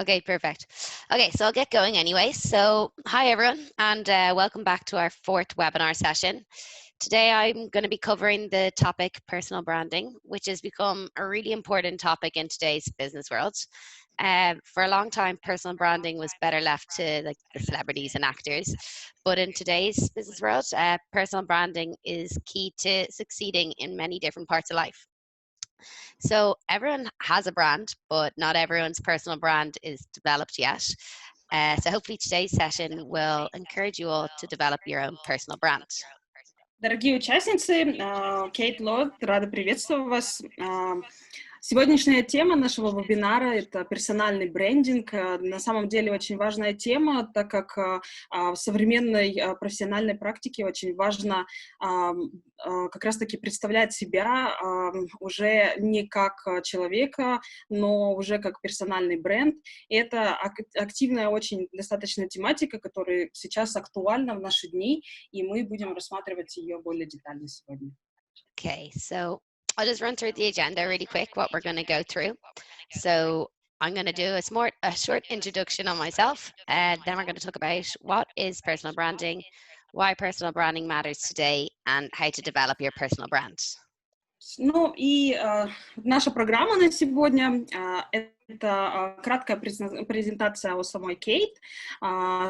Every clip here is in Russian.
Okay, perfect. Okay, so I'll get going anyway. So hi everyone, and welcome back to our fourth webinar session. Today I'm going to be covering the topic personal branding, which has become a really important topic in today's business world. For a long time, personal branding was better left to like the celebrities and actors, but in today's business world, personal branding is key to succeeding in many different parts of life. So everyone has a brand, but not everyone's personal brand is developed yet. So hopefully today's session will encourage you all to develop your own personal brand. Дорогие участницы, Кейт Ллойд, рада приветствовать вас. Сегодняшняя тема нашего вебинара – это персональный брендинг. На самом деле очень важная тема, так как в современной профессиональной практике очень важно как раз-таки представлять себя уже не как человека, но уже как персональный бренд. И это активная очень достаточно тематика, которая сейчас актуальна в наши дни, и мы будем рассматривать ее более детально сегодня. Okay, so I'll just run through the agenda really quick, what we're going to go through. So I'm going to do a short introduction on myself, and then we're going to talk about what is personal branding, why personal branding matters today, and how to develop your personal brand. Ну и наша программа на сегодня это краткая презентация о самой Кейт,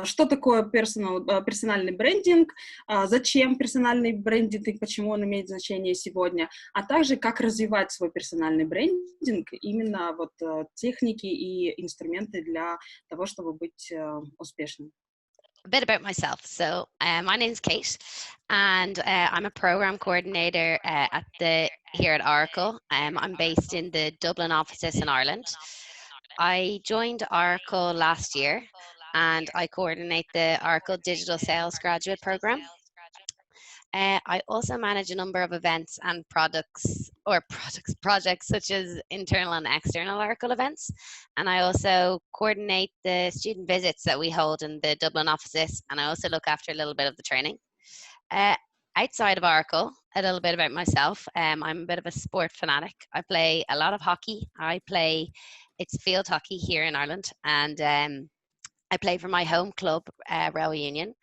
что такое персональный брендинг, зачем персональный брендинг и почему он имеет значение сегодня, а также как развивать свой персональный брендинг, именно вот техники и инструменты для того, чтобы быть успешным. A bit about myself. So my name's Kate, and I'm a program coordinator here at Oracle. I'm based in the Dublin offices in Ireland. I joined Oracle last year, and I coordinate the Oracle Digital Sales Graduate Program. I also manage a number of events and projects such as internal and external Oracle events. And I also coordinate the student visits that we hold in the Dublin offices. And I also look after a little bit of the training. Outside of Oracle, a little bit about myself. I'm a bit of a sport fanatic. I play a lot of hockey. It's field hockey here in Ireland. And I play for my home club, Railway Union.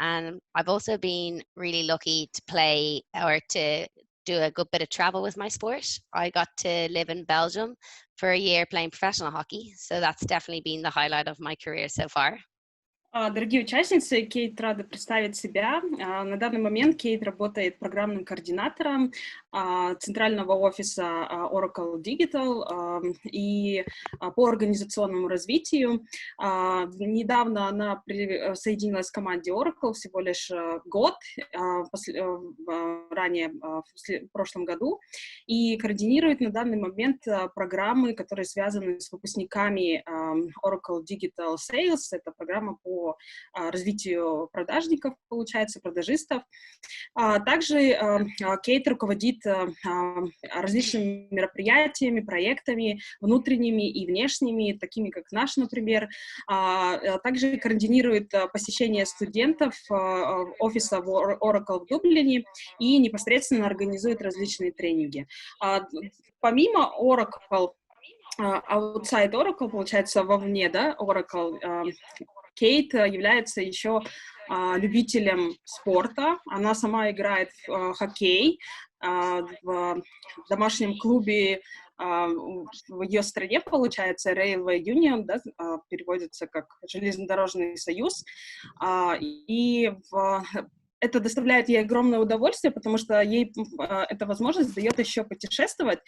And I've also been really lucky to play or to do a good bit of travel with my sport. I got to live in Belgium for a year playing professional hockey. So that's definitely been the highlight of my career so far. Дорогие участницы, Кейт рада представить себя. На данный момент Кейт работает программным координатором центрального офиса Oracle Digital и по организационному развитию. Недавно она присоединилась к команде Oracle, всего лишь год, ранее в прошлом году, и координирует на данный момент программы, которые связаны с выпускниками Oracle Digital Sales. Это программа по развитию продажников, получается, продажистов. Также Кейт руководит различными мероприятиями, проектами, внутренними и внешними, такими как наш, например. Также координирует посещение студентов офиса Oracle в Дублине и непосредственно организует различные тренинги. Помимо Oracle, outside Oracle, получается, вовне, да, Oracle, Кейт является еще любителем спорта. Она сама играет в хоккей в домашнем клубе в ее стране, получается, Railway Union, да, переводится как железнодорожный союз. Это доставляет ей огромное удовольствие, потому что ей эта возможность дает еще путешествовать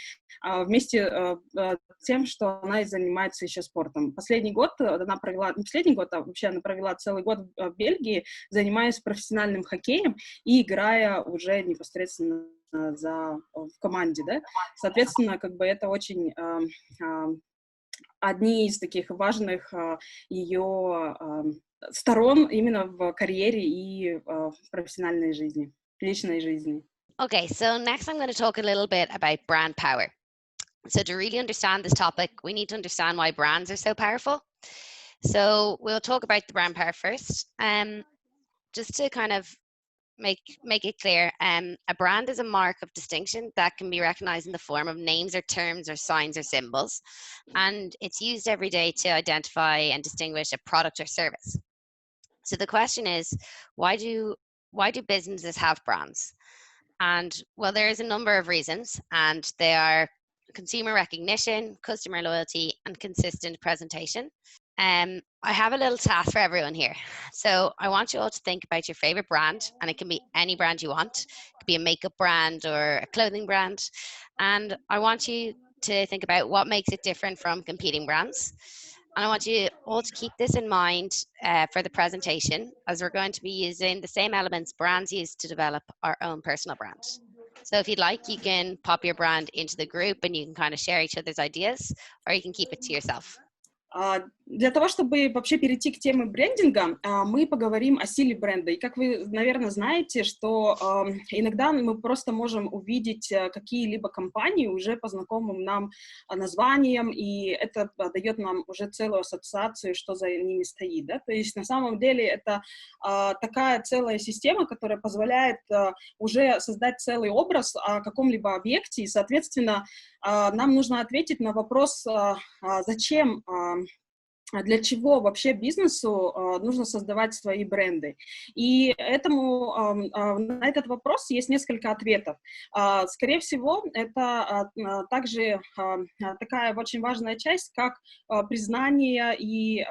вместе с тем, что она и занимается еще спортом. Последний год она провела, не последний год, а вообще она провела целый год в Бельгии, занимаясь профессиональным хоккеем и играя уже непосредственно в команде, да. Соответственно, как бы это очень одни из таких важных ее сторон именно в карьере и в профессиональной жизни, личной жизни. Okay, so next I'm going to talk a little bit about brand power. So to really understand this topic, we need to understand why brands are so powerful. So we'll talk about the brand power first. Just to kind of make it clear. A brand is a mark of distinction that can be recognized in the form of names or terms or signs or symbols, and it's used every day to identify and distinguish a product or service. So the question is, why do businesses have brands? And well, there is a number of reasons, and they are consumer recognition, customer loyalty, and consistent presentation. I have a little task for everyone here. So I want you all to think about your favorite brand, and it can be any brand you want. It could be a makeup brand or a clothing brand. And I want you to think about what makes it different from competing brands. And I want you all to keep this in mind for the presentation, as we're going to be using the same elements brands use to develop our own personal brand. So if you'd like, you can pop your brand into the group and you can kind of share each other's ideas, or you can keep it to yourself. Для того, чтобы вообще перейти к теме брендинга, мы поговорим о силе бренда. И как вы, наверное, знаете, что иногда мы просто можем увидеть какие-либо компании уже по знакомым нам названиям, и это дает нам уже целую ассоциацию, что за ними стоит. Да? То есть на самом деле это такая целая система, которая позволяет уже создать целый образ о каком-либо объекте, и, соответственно, нам нужно ответить на вопрос, зачем, для чего вообще бизнесу нужно создавать свои бренды. И на этот вопрос есть несколько ответов. Скорее всего, это также такая очень важная часть, как признание и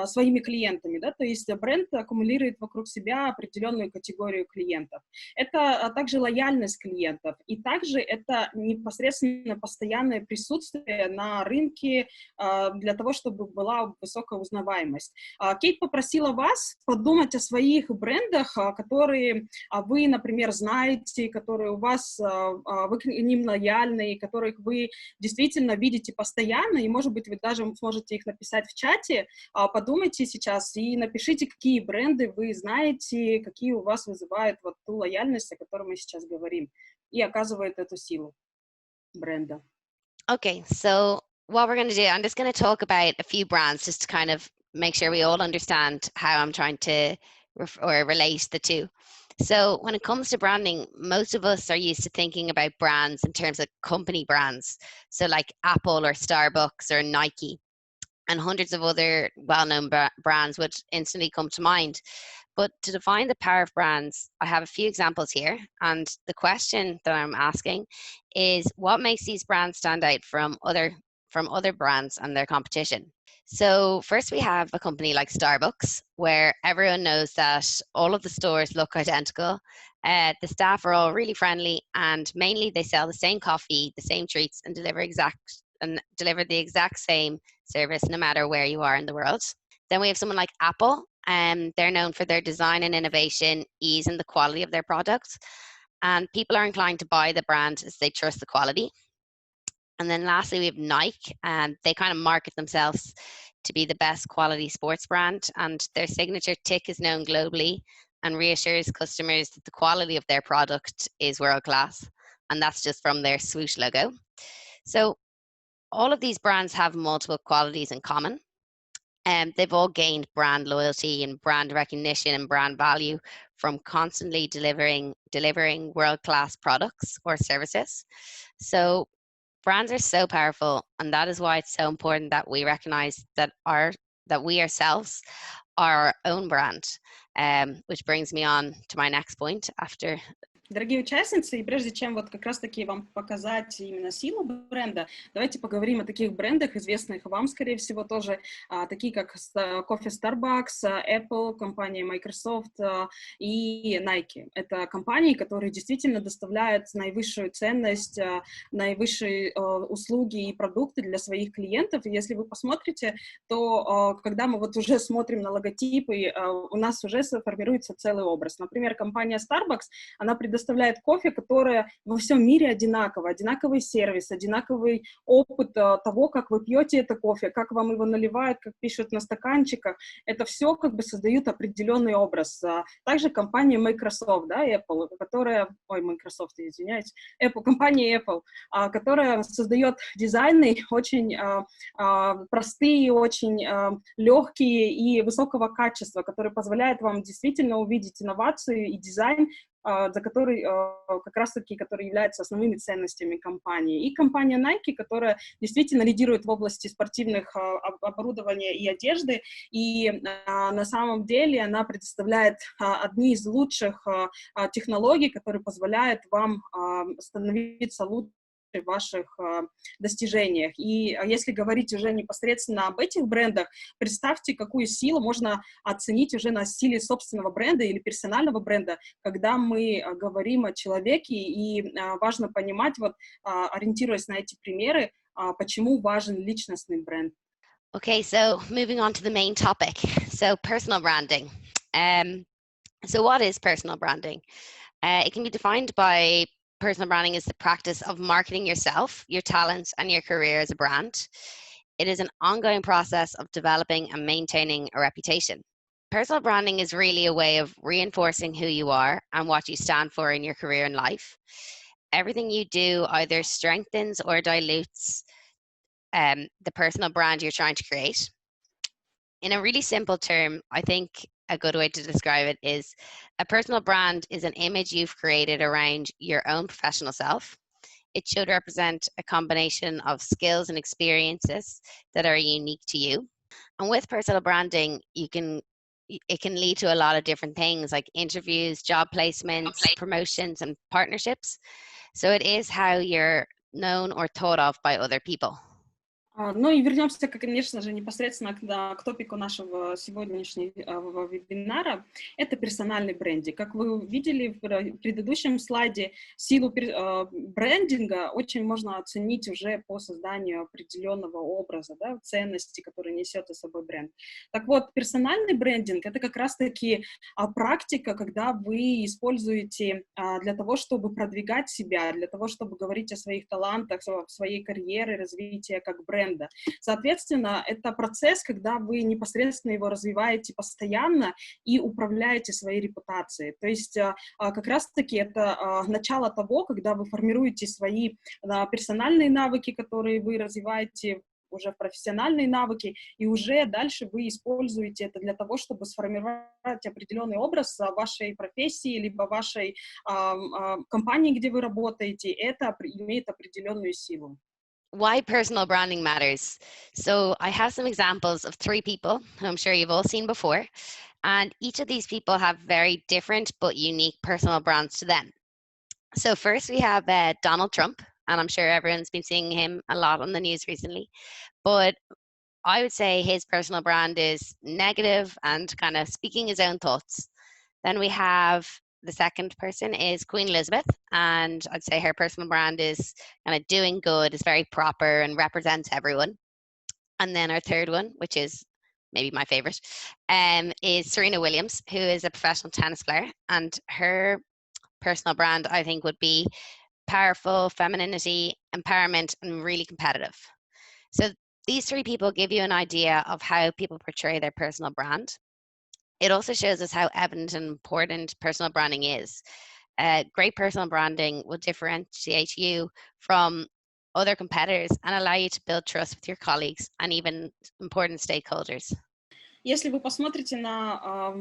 своими клиентами. Да? То есть бренд аккумулирует вокруг себя определенную категорию клиентов. Это также лояльность клиентов. И также это непосредственно постоянное присутствие на рынке для того, чтобы была высокая узнаваемость. Кейт попросила вас подумать о своих брендах, которые вы, например, знаете, которые у вас, вы к ним лояльны, которых вы действительно видите постоянно, и, может быть, вы даже сможете их написать в чате. Подумайте сейчас и напишите, какие бренды вы знаете, какие у вас вызывают вот ту лояльность, о которой мы сейчас говорим, и оказывают эту силу бренда. Okay, so what we're going to do, I'm just going to talk about a few brands just to kind of make sure we all understand how I'm trying to relate the two. So when it comes to branding, most of us are used to thinking about brands in terms of company brands. So like Apple or Starbucks or Nike, and hundreds of other well-known brands would instantly come to mind. But to define the power of brands, I have a few examples here. And the question that I'm asking is, what makes these brands stand out from other brands and their competition? So first we have a company like Starbucks, where everyone knows that all of the stores look identical. The staff are all really friendly, and mainly they sell the same coffee, the same treats, and deliver the exact same service no matter where you are in the world. Then we have someone like Apple, and they're known for their design and innovation, ease, and the quality of their products. And people are inclined to buy the brand as they trust the quality. And then lastly, we have Nike, and they kind of market themselves to be the best quality sports brand, and their signature tick is known globally and reassures customers that the quality of their product is world class, and that's just from their swoosh logo. So all of these brands have multiple qualities in common, and they've all gained brand loyalty and brand recognition and brand value from constantly delivering world-class products or services. So brands are so powerful, and that is why it's so important that we recognize that we ourselves are our own brand, which brings me on to my next point after. Дорогие участницы, и прежде чем вот как раз-таки вам показать именно силу бренда, давайте поговорим о таких брендах, известных вам, скорее всего, тоже, такие как кофе Starbucks, Apple, компания Microsoft и Nike. Это компании, которые действительно доставляют наивысшую ценность, наивысшие услуги и продукты для своих клиентов. И если вы посмотрите, то когда мы вот уже смотрим на логотипы, у нас уже формируется целый образ. Например, компания Starbucks, она предоставляет предоставляет кофе, которое во всем мире одинаково, одинаковый сервис, одинаковый опыт того, как вы пьете это кофе, как вам его наливают, как пишут на стаканчиках. Это все как бы создают определенный образ. Также компания Microsoft, да, Apple, которая, Microsoft, извиняюсь, компания Apple, которая создает дизайны очень простые, очень легкие и высокого качества, которые позволяют вам действительно увидеть инновацию и дизайн, за который как раз-таки, который является основными ценностями компании. И компания Nike, которая действительно лидирует в области спортивных оборудования и одежды, и на самом деле она предоставляет одни из лучших технологий, которые позволяют вам становиться лучше в ваших достижениях. И если говорить уже непосредственно об этих брендах, представьте, какую силу можно оценить уже на силе собственного бренда или персонального бренда, когда мы говорим о человеке, и важно понимать, вот, ориентируясь на эти примеры, почему важен личностный бренд. Okay, so moving on to the main topic. So personal branding. So what is personal branding? It can be defined by personal branding as the practice of marketing yourself, your talents, and your career as a brand. It is an ongoing process of developing and maintaining a reputation. Personal branding is really a way of reinforcing who you are and what you stand for in your career and life. Everything you do either strengthens or dilutes the personal brand you're trying to create. In a really simple term, I think a good way to describe it is a personal brand is an image you've created around your own professional self. It should represent a combination of skills and experiences that are unique to you. And with personal branding, it can lead to a lot of different things like interviews, job placements, promotions, and partnerships. So it is how you're known or thought of by other people. Ну и вернемся, конечно же, непосредственно к топику нашего сегодняшнего вебинара. Это персональный брендинг. Как вы видели в предыдущем слайде, силу брендинга очень можно оценить уже по созданию определенного образа, да, ценности, которые несет за собой бренд. Так вот, персональный брендинг — это как раз-таки практика, когда вы используете для того, чтобы продвигать себя, для того, чтобы говорить о своих талантах, о своей карьере, развитии как бренда. Соответственно, это процесс, когда вы непосредственно его развиваете постоянно и управляете своей репутацией. То есть как раз-таки это начало того, когда вы формируете свои персональные навыки, которые вы развиваете уже в профессиональные навыки, и уже дальше вы используете это для того, чтобы сформировать определенный образ вашей профессии, либо вашей компании, где вы работаете. Это имеет определенную силу. Why personal branding matters. So I have some examples of 3 people who I'm sure you've all seen before, and each of these people have very different but unique personal brands to them. So first we have Donald Trump, and I'm sure everyone's been seeing him a lot on the news recently, but I would say his personal brand is negative and kind of speaking his own thoughts. Then we have the second person is Queen Elizabeth, and I'd say her personal brand is kind of doing good, is very proper and represents everyone. And then our third one, which is maybe my favorite, is Serena Williams, who is a professional tennis player, and her personal brand, I think, would be powerful, femininity, empowerment, and really competitive. So these 3 people give you an idea of how people portray their personal brand. It also shows us how evident and important personal branding is. Great personal branding will differentiate you from other competitors and allow you to build trust with your colleagues and even important stakeholders. Если вы посмотрите на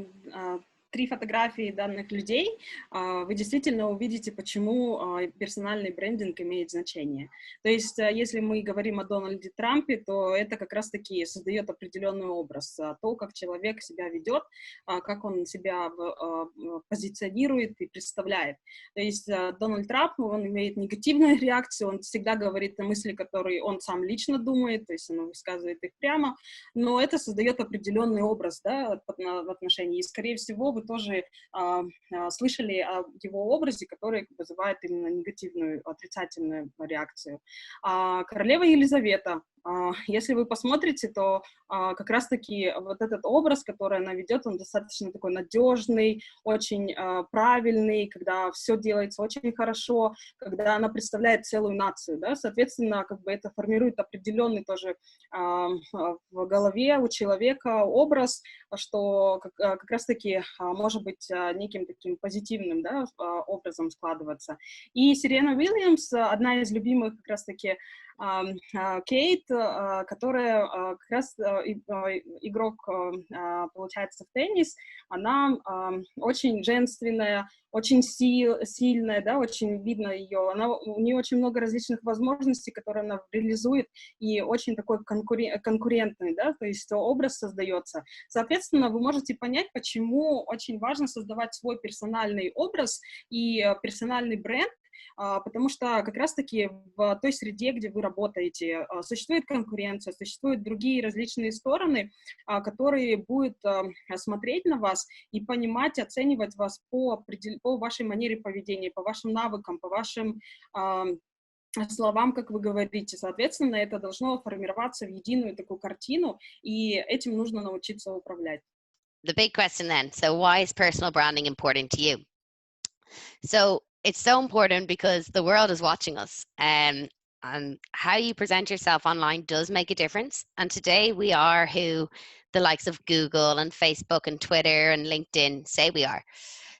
3 фотографии данных людей, вы действительно увидите, почему персональный брендинг имеет значение. То есть, если мы говорим о Дональде Трампе, то это как раз-таки создает определенный образ, то, как человек себя ведет, как он себя позиционирует и представляет. То есть, Дональд Трамп, он имеет негативную реакцию, он всегда говорит мысли, которые он сам лично думает, то есть он высказывает их прямо, но это создает определенный образ, да, в отношении. И, скорее всего, вы тоже слышали о его образе, который вызывает именно негативную, отрицательную реакцию. Королева Елизавета, Если вы посмотрите, то как раз-таки вот этот образ, который она ведет, он достаточно такой надежный, очень правильный, когда все делается очень хорошо, когда она представляет целую нацию, да, соответственно, как бы это формирует определенный тоже в голове у человека образ, что как раз-таки может быть неким таким позитивным, да, образом складываться. И Серена Уильямс, одна из любимых как раз-таки Кейт, которая как раз игрок, получается, в теннис, она очень женственная, очень сильная, да, очень видно ее, у нее очень много различных возможностей, которые она реализует, и очень такой конкурентный, да, то есть образ создается. Соответственно, вы можете понять, почему очень важно создавать свой персональный образ и персональный бренд, потому что как раз-таки в той среде, где вы работаете, существует конкуренция, существуют другие различные стороны, которые будут смотреть на вас и понимать, оценивать вас по вашей манере поведения, по вашим навыкам, по вашим словам, как вы говорите. Соответственно, это должно формироваться в единую такую картину, и этим нужно научиться управлять. The big question then, so why is personal branding important to you? So it's so important because the world is watching us, and how you present yourself online does make a difference. And today we are who the likes of Google and Facebook and Twitter and LinkedIn say we are.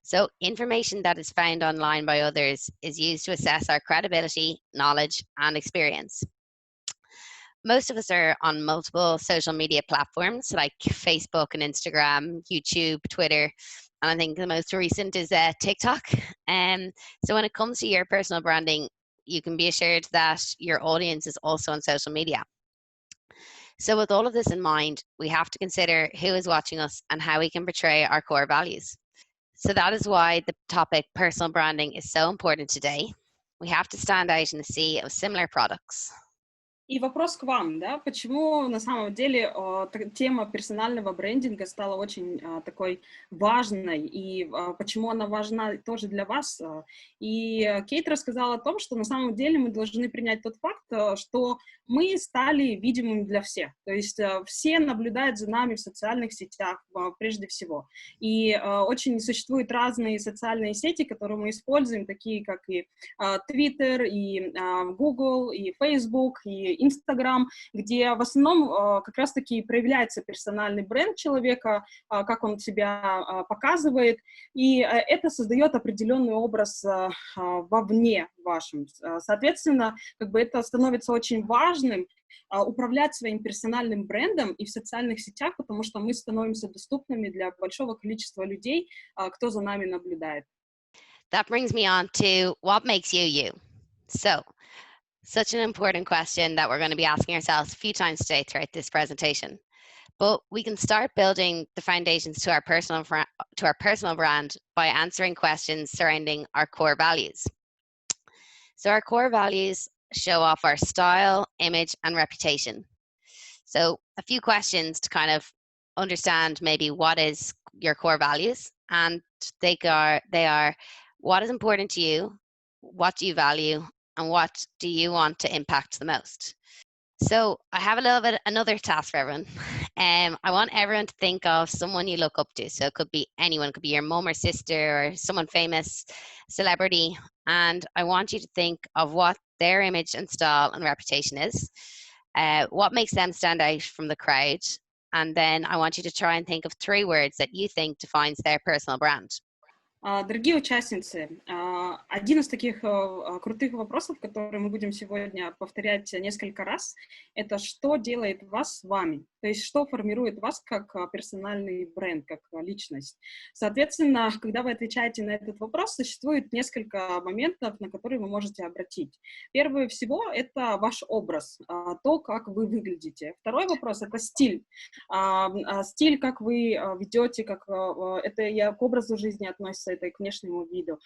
So information that is found online by others is used to assess our credibility, knowledge, and experience. Most of us are on multiple social media platforms like Facebook and Instagram, YouTube, Twitter, and I think the most recent is TikTok. So when it comes to your personal branding, you can be assured that your audience is also on social media. So with all of this in mind, we have to consider who is watching us and how we can portray our core values. So that is why the topic personal branding is so important today. We have to stand out in the sea of similar products. И вопрос к вам, да, почему на самом деле тема персонального брендинга стала очень такой важной, и почему она важна тоже для вас. И Кейт рассказала о том, что на самом деле мы должны принять тот факт, что мы стали видимыми для всех, то есть все наблюдают за нами в социальных сетях прежде всего, и очень существуют разные социальные сети, которые мы используем, такие как и Twitter, и Google, и Facebook, и Instagram, где в основном как раз-таки проявляется персональный бренд человека, как он себя показывает, и это создает определенный образ вовне вашем. Соответственно, как бы это становится очень важным, управлять своим персональным брендом и в социальных сетях, потому что мы становимся доступными для большого количества людей, кто за нами наблюдает. That brings me on to what makes you you. So, such an important question that we're going to be asking ourselves a few times today throughout this presentation. But we can start building the foundations to our personal brand by answering questions surrounding our core values. So our core values show off our style, image, and reputation. So a few questions to kind of understand maybe what is your core values, and they are what is important to you, what do you value, and what do you want to impact the most. So I have a little bit another task for everyone. I want everyone to think of someone you look up to. So it could be anyone, it could be your mom or sister or someone famous, celebrity, and I want you to think of what their image and style and reputation is, what makes them stand out from the crowd, and then I want you to try and think of 3 words that you think defines their personal brand. Дорогие участницы, один из таких крутых вопросов, которые мы будем сегодня повторять несколько раз, это что делает вас вами, то есть что формирует вас как персональный бренд, как личность. Соответственно, когда вы отвечаете на этот вопрос, существует несколько моментов, на которые вы можете обратить. Первое всего — это ваш образ, то, как вы выглядите. Второй вопрос — это стиль. Стиль, как вы ведете, как это к образу жизни относится, это и к внешнему виду.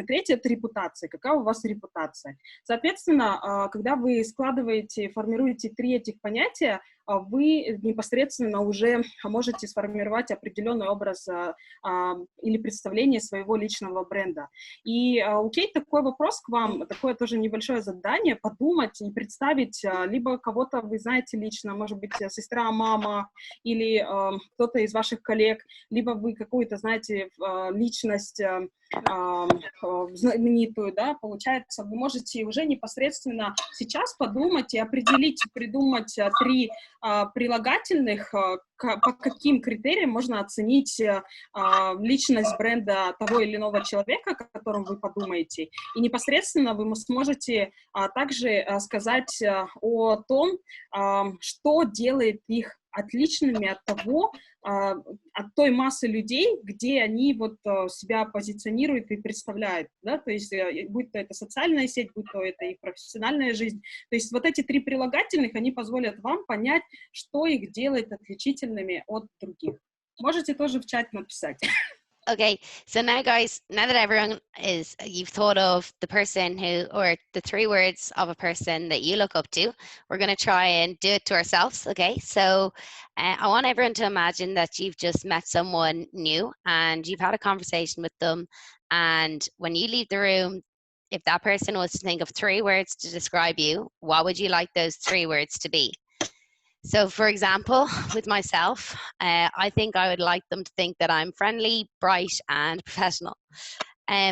Третье — это репутация. Какая у вас репутация? Соответственно, когда вы складываете, формируете 3 этих понятия, вы непосредственно уже можете сформировать определенный образ или представление своего личного бренда. И у Кейт такой вопрос к вам, такое тоже небольшое задание, подумать и представить либо кого-то вы знаете лично, может быть, сестра, мама или кто-то из ваших коллег, либо вы какую-то знаете личность знаменитую, да, получается, вы можете уже непосредственно сейчас подумать и определить, придумать 3 прилагательных, по каким критериям можно оценить личность бренда того или иного человека, о котором вы подумаете. И непосредственно вы сможете также сказать о том, что делает их отличными от того, от той массы людей, где они вот себя позиционируют и представляют, да, то есть будь то это социальная сеть, будь то это их профессиональная жизнь, то есть вот эти 3 прилагательных, они позволят вам понять, что их делает отличительными от других. Можете тоже в чат написать. Okay, so now guys, now that everyone you've thought of the person who, or the 3 words of a person that you look up to, we're going to try and do it to ourselves, okay? So I want everyone to imagine that you've just met someone new and you've had a conversation with them, and when you leave the room, if that person was to think of 3 words to describe you, what would you like those 3 words to be? So for example, with myself, I think I would like them to think that I'm friendly, bright, and professional.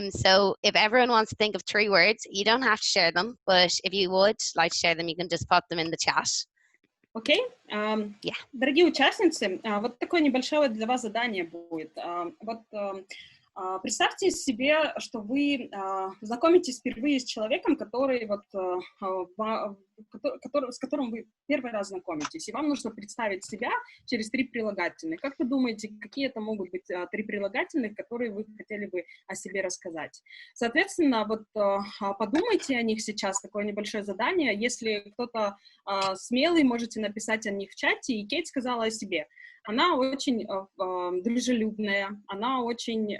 So if everyone wants to think of 3 words, you don't have to share them, but if you would like to share them, you can just put them in the chat. Окей. Yeah. Дорогие участницы, вот такое небольшое для вас задание будет. Представьте себе, что вы знакомитесь впервые с человеком, который с которым вы первый раз знакомитесь, и вам нужно представить себя через 3 прилагательных. Как вы думаете, какие это могут быть 3 прилагательных, которые вы хотели бы о себе рассказать? Соответственно, вот подумайте о них сейчас, такое небольшое задание. Если кто-то смелый, можете написать о них в чате. И Кейт сказала о себе. Она очень дружелюбная, она очень...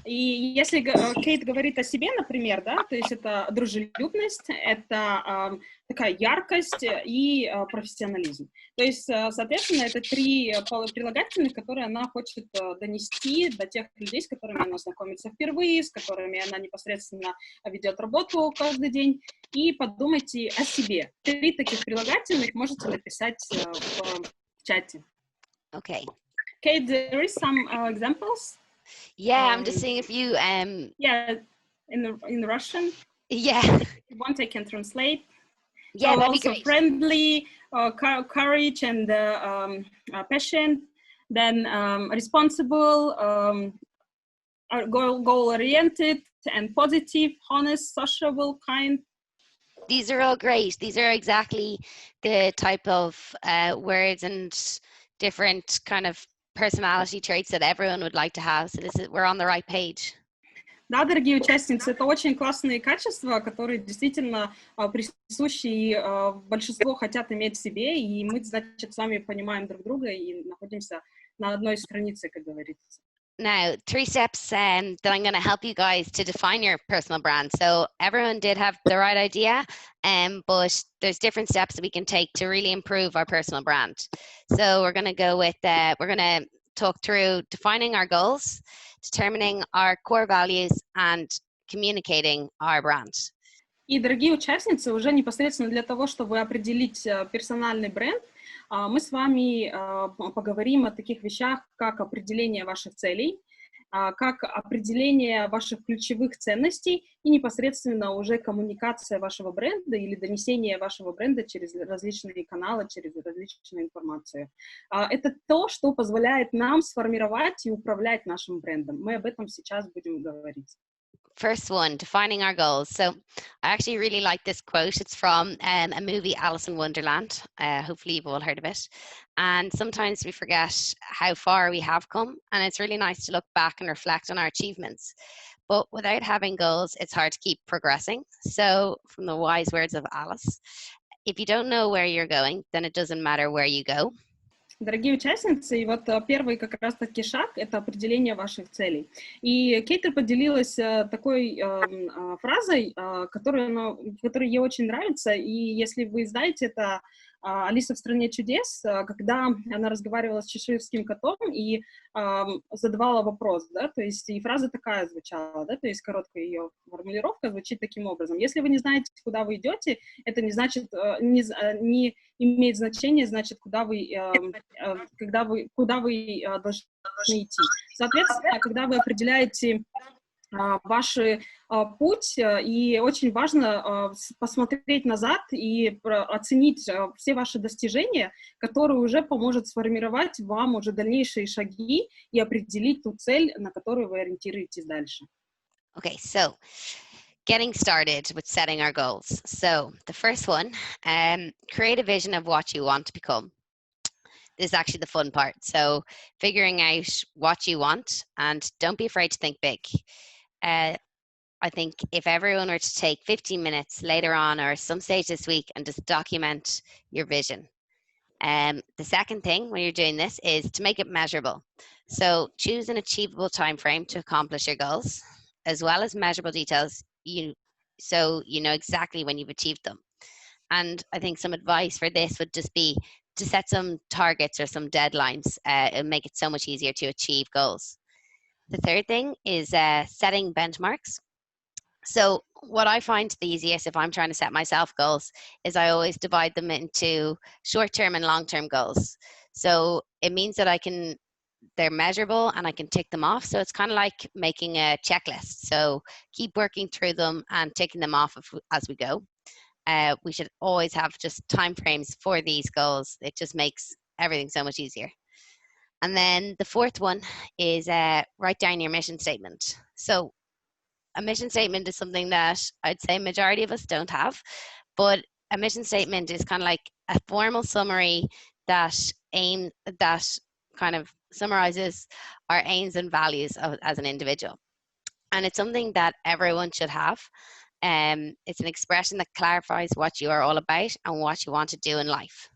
И если Кейт говорит о себе, например, да, то есть это дружелюбность, это такая яркость и профессионализм. То есть, соответственно, это 3 прилагательных, которые она хочет донести до тех людей, с которыми она знакомится впервые, с которыми она непосредственно ведет работу каждый день. И подумайте о себе. 3 таких прилагательных можете написать в чате. Okay. Kate, there is some examples. Yeah, I'm just seeing a few. Yeah, in Russian. Yeah. If you want, I can translate. Yeah, so that'd be also great. Friendly, courage, and passion. Then responsible, goal-oriented, and positive, honest, sociable, kind. These are all great. These are exactly the type of words and different kind of personality traits that everyone would like to have. So we're on the right page. Да, дорогие участницы, это очень классные качества, которые действительно присущи, и большинство хотят иметь в себе, и мы, значит, с вами понимаем друг друга и находимся на одной странице, как говорится. Now, 3 steps that I'm going to help you guys to define your personal brand. So everyone did have the right idea, but there's different steps that we can take to really improve our personal brand. So we're going to go with, we're going to talk through defining our goals, determining our core values, and communicating our brand. И, дорогие участницы, уже непосредственно для того, чтобы определить персональный бренд, мы с вами поговорим о таких вещах, как определение ваших целей, как определение ваших ключевых ценностей и непосредственно уже коммуникация вашего бренда или донесение вашего бренда через различные каналы, через различную информацию. Это то, что позволяет нам сформировать и управлять нашим брендом. Мы об этом сейчас будем говорить. First one, defining our goals. So I actually really like this quote. It's from a movie, Alice in Wonderland. Hopefully you've all heard of it. And sometimes we forget how far we have come. And it's really nice to look back and reflect on our achievements. But without having goals, it's hard to keep progressing. So from the wise words of Alice, if you don't know where you're going, then it doesn't matter where you go. Дорогие участницы, и вот первый как раз-таки шаг — это определение ваших целей. И Кейт поделилась такой фразой, которая ей очень нравится, и если вы знаете, это «Алиса в стране чудес», когда она разговаривала с чеширским котом и задавала вопрос, да, то есть и фраза такая звучала, да, то есть короткая ее формулировка звучит таким образом: если вы не знаете, куда вы идете, это не значит, не имеет значения, значит, куда вы должны идти. Соответственно, когда вы определяете ваш путь, и очень важно посмотреть назад и оценить все ваши достижения, которые уже поможет сформировать вам уже дальнейшие шаги и определить ту цель, на которую вы ориентируетесь дальше. Okay, so getting started with setting our goals. So the first one, create a vision of what you want to become. This is actually the fun part. So figuring out what you want, and don't be afraid to think big. I think if everyone were to take 15 minutes later on or some stage this week and just document your vision. The second thing when you're doing this is to make it measurable. So choose an achievable time frame to accomplish your goals, as well as measurable details, so you know exactly when you've achieved them. And I think some advice for this would just be to set some targets or some deadlines. It'll make it so much easier to achieve goals. The third thing is setting benchmarks. So what I find the easiest if I'm trying to set myself goals is I always divide them into short-term and long-term goals. So it means that they're measurable and I can tick them off. So it's kind of like making a checklist. So keep working through them and ticking them off as we go. We should always have just time frames for these goals. It just makes everything so much easier. And then the fourth one is write down your mission statement. So a mission statement is something that I'd say majority of us don't have, but a mission statement is kind of like a formal summary that kind of summarizes our aims and values as an individual. And it's something that everyone should have. It's an expression that clarifies what you are all about and what you want to do in life.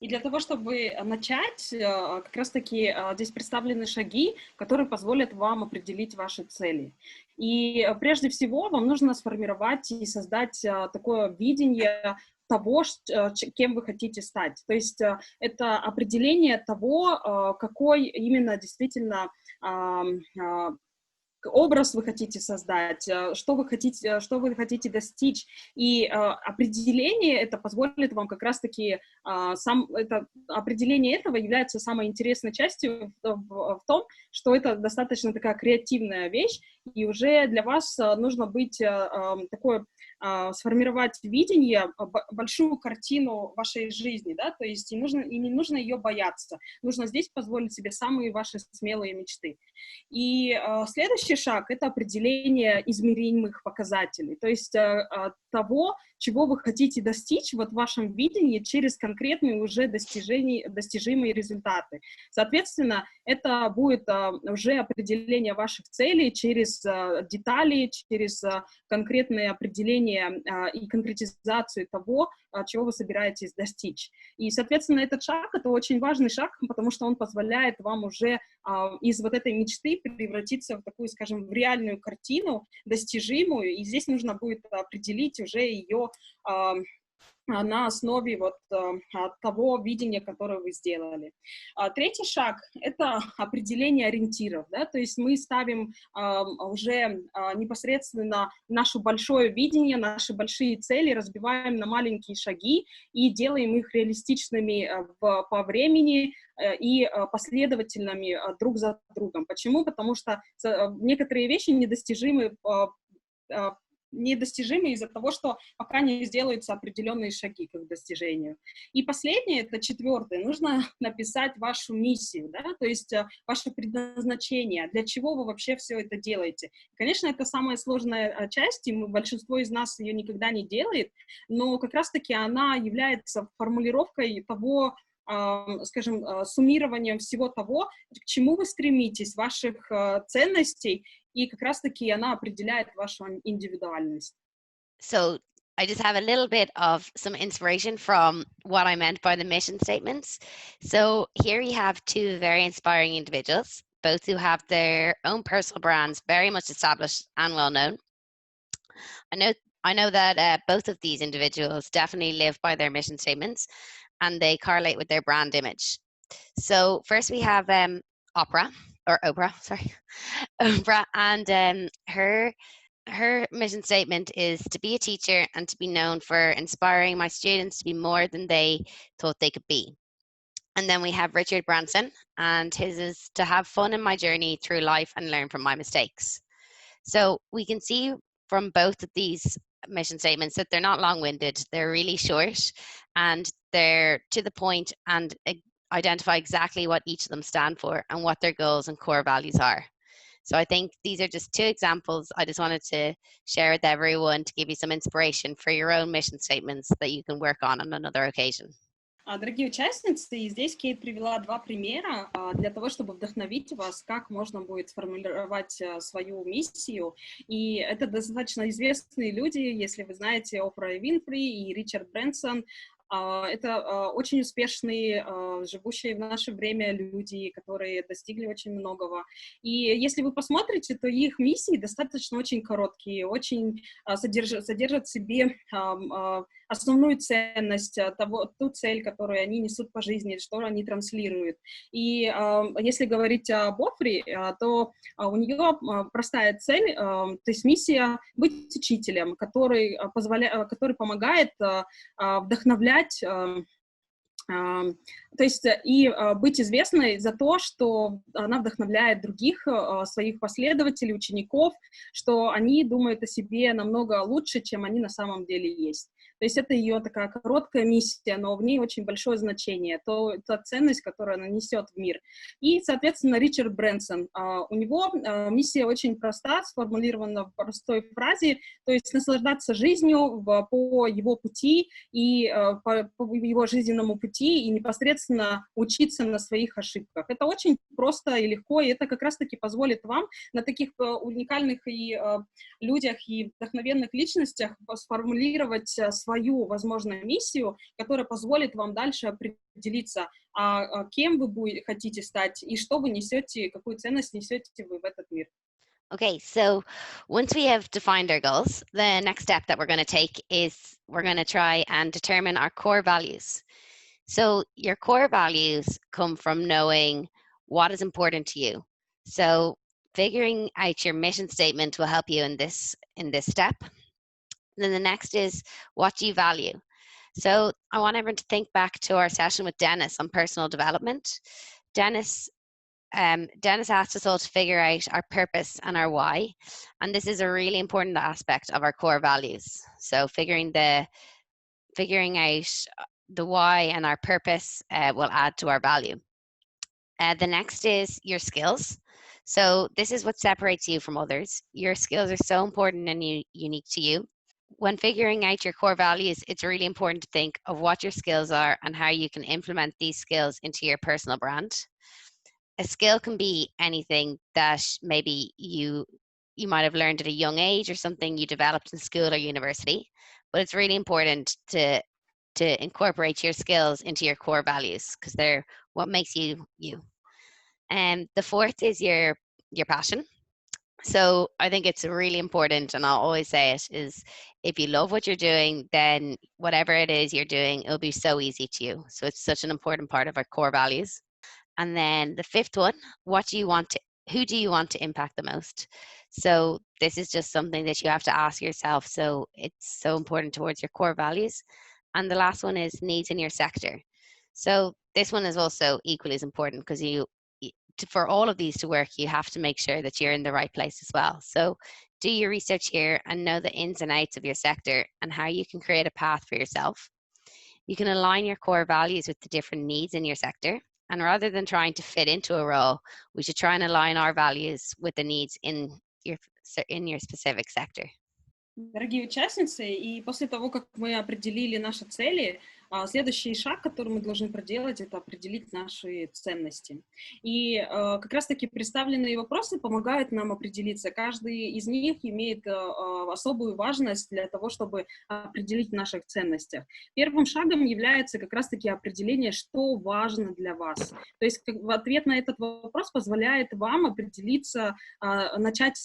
И для того, чтобы начать, как раз-таки здесь представлены шаги, которые позволят вам определить ваши цели. И прежде всего вам нужно сформировать и создать такое видение того, кем вы хотите стать. То есть это определение того, какой именно действительно образ вы хотите создать, что вы хотите достичь, и определение это позволит вам как раз-таки, определение этого является самой интересной частью в том, что это достаточно такая креативная вещь, и уже для вас нужно быть сформировать видение, большую картину вашей жизни, да, то есть и не нужно ее бояться, нужно здесь позволить себе самые ваши смелые мечты. И следующий шаг — это определение измеримых показателей, то есть того, чего вы хотите достичь вот в вашем видении через конкретные уже достижимые результаты. Соответственно, это будет уже определение ваших целей через детали, через конкретное определение и конкретизацию того, чего вы собираетесь достичь. И, соответственно, этот шаг — это очень важный шаг, потому что он позволяет вам уже из вот этой мечты превратиться в такую, скажем, в реальную картину, достижимую, и здесь нужно будет определить уже ее на основе вот того видения, которое вы сделали. Третий шаг — это определение ориентиров, да, то есть мы ставим уже непосредственно наше большое видение, наши большие цели, разбиваем на маленькие шаги и делаем их реалистичными по времени и последовательными друг за другом. Почему? Потому что некоторые вещи недостижимы из-за того, что пока не сделаются определенные шаги к их достижению. И последнее, это четвертое, нужно написать вашу миссию, да, то есть ваше предназначение, для чего вы вообще все это делаете. Конечно, это самая сложная часть, и большинство из нас ее никогда не делает, но как раз-таки она является формулировкой того, скажем, суммированием всего того, к чему вы стремитесь, ваших ценностей, и как раз-таки она определяет вашу индивидуальность. So I just have a little bit of some inspiration from what I meant by the mission statements. So here you have two very inspiring individuals, both who have their own personal brands very much established and well known. I know that both of these individuals definitely live by their mission statements, and they correlate with their brand image. So first we have Oprah, sorry, Oprah, and her mission statement is to be a teacher and to be known for inspiring my students to be more than they thought they could be. And then we have Richard Branson, and his is to have fun in my journey through life and learn from my mistakes. So we can see from both of these mission statements that they're not long-winded, they're really short, and they're to the point and identify exactly what each of them stand for and what their goals and core values are. So I think these are just two examples I just wanted to share with everyone to give you some inspiration for your own mission statements that you can work on another occasion. Дорогие участницы, и здесь Кейт привела два примера для того, чтобы вдохновить вас, как можно будет сформулировать свою миссию. И это достаточно известные люди, если вы знаете Опра Винфри и Ричард Брэнсон. Это очень успешные, живущие в наше время люди, которые достигли очень многого. И если вы посмотрите, то их миссии достаточно очень короткие, очень содержат в себе основную ценность, ту цель, которую они несут по жизни, что они транслируют. И если говорить об Офре, то у нее простая цель, то есть миссия быть учителем, который помогает вдохновлять, то есть и быть известной за то, что она вдохновляет других своих последователей, учеников, что они думают о себе намного лучше, чем они на самом деле есть. То есть это ее такая короткая миссия, но в ней очень большое значение, та ценность, которую она несет в мир. И, соответственно, Ричард Брэнсон. У него миссия очень проста, сформулирована в простой фразе, то есть наслаждаться жизнью по его пути и по его жизненному пути и непосредственно учиться на своих ошибках. Это очень просто и легко, и это как раз-таки позволит вам на таких уникальных и людях и вдохновенных личностях сформулировать свою, возможно, миссию, которая позволит вам дальше определиться, кем вы хотите стать и что вы несете, какую ценность несете вы в этот мир. Okay, so once we have defined our goals, the next step that we're going to take is we're going to try and determine our core values. So your core values come from knowing what is important to you. So figuring out your mission statement will help you in this step. Then the next is, what do you value? So I want everyone to think back to our session with Dennis on personal development. Dennis asked us all to figure out our purpose and our why, and this is a really important aspect of our core values. So figuring out the why and our purpose will add to our value. The next is your skills. So this is what separates you from others. Your skills are so important and unique to you. When figuring out your core values, it's really important to think of what your skills are and how you can implement these skills into your personal brand. A skill can be anything that maybe you might have learned at a young age or something you developed in school or university, but it's really important to incorporate your skills into your core values because they're what makes you you. And the fourth is your passion. So I think it's really important, and I'll always say it, is if you love what you're doing, then whatever it is you're doing, it'll be so easy to you. So it's such an important part of our core values. And then the fifth one, who do you want to impact the most? So this is just something that you have to ask yourself. So it's so important towards your core values. And the last one is needs in your sector. So this one is also equally as important because for all of these to work, you have to make sure that you're in the right place as well. So do your research here and know the ins and outs of your sector and how you can create a path for yourself. You can align your core values with the different needs in your sector. And rather than trying to fit into a role, we should try and align our values with the needs in your specific sector. Дорогие участницы, и после того, как мы определили наши цели, следующий шаг, который мы должны проделать, это определить наши ценности. И как раз-таки представленные вопросы помогают нам определиться. Каждый из них имеет особую важность для того, чтобы определить в наших ценностях. Первым шагом является как раз-таки определение, что важно для вас. То есть ответ на этот вопрос позволяет вам определиться, начать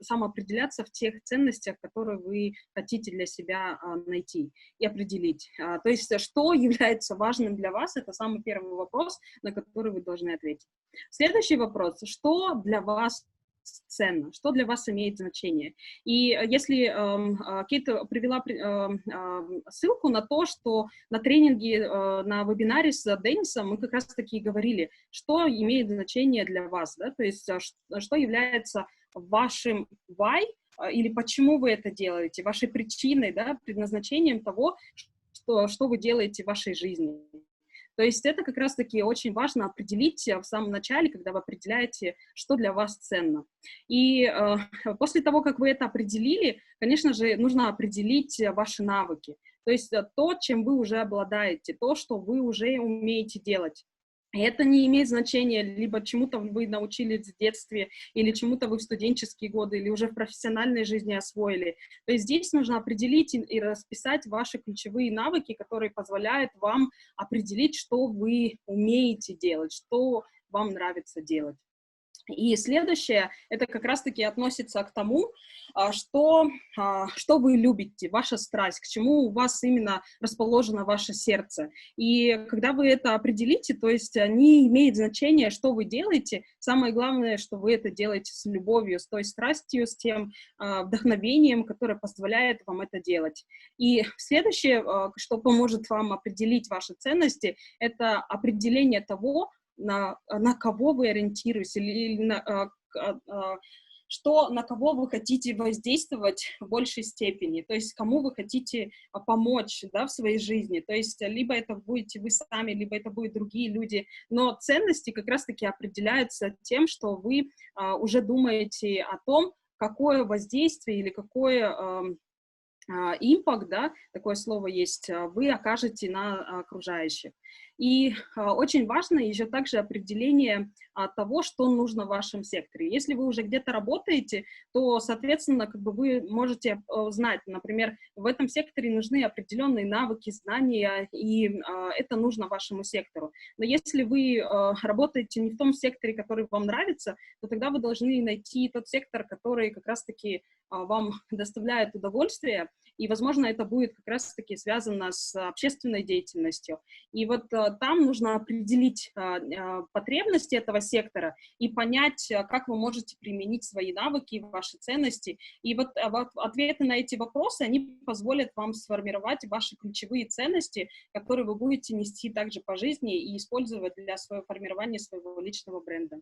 самоопределяться в тех ценностях, которые вы хотите для себя найти и определить. То есть что является важным для вас, это самый первый вопрос, на который вы должны ответить. Следующий вопрос, что для вас ценно, что для вас имеет значение. И если Кейт привела ссылку на то, что на тренинге, на вебинаре с Денисом мы как раз-таки говорили, что имеет значение для вас, да, то есть что является вашим why, или почему вы это делаете, вашей причиной, да, предназначением того, что вы делаете в вашей жизни. То есть это как раз-таки очень важно определить в самом начале, когда вы определяете, что для вас ценно. И после того, как вы это определили, конечно же, нужно определить ваши навыки. То есть то, чем вы уже обладаете, то, что вы уже умеете делать. И это не имеет значения, либо чему-то вы научились в детстве, или чему-то вы в студенческие годы, или уже в профессиональной жизни освоили. То есть здесь нужно определить и расписать ваши ключевые навыки, которые позволяют вам определить, что вы умеете делать, что вам нравится делать. И следующее, это как раз-таки относится к тому, что вы любите, ваша страсть, к чему у вас именно расположено ваше сердце. И когда вы это определите, то есть не имеет значения, что вы делаете, самое главное, что вы это делаете с любовью, с той страстью, с тем вдохновением, которое позволяет вам это делать. И следующее, что поможет вам определить ваши ценности, это определение того, на кого вы ориентируетесь, или на кого вы хотите воздействовать в большей степени, то есть кому вы хотите помочь, да, в своей жизни, то есть либо это будете вы сами, либо это будут другие люди, но ценности как раз-таки определяются тем, что вы уже думаете о том, какое воздействие или какое импакт, да, такое слово есть, вы окажете на окружающих. И очень важно еще также определение того, что нужно в вашем секторе. Если вы уже где-то работаете, то, соответственно, как бы вы можете знать, например, в этом секторе нужны определенные навыки, знания, и это нужно вашему сектору. Но если вы работаете не в том секторе, который вам нравится, то тогда вы должны найти тот сектор, который как раз-таки вам доставляет удовольствие, и, возможно, это будет как раз-таки связано с общественной деятельностью. И вот там нужно определить потребности этого сектора и понять, как вы можете применить свои навыки, ваши ценности. И вот ответы на эти вопросы, они позволят вам сформировать ваши ключевые ценности, которые вы будете нести также по жизни и использовать для своего формирования своего личного бренда.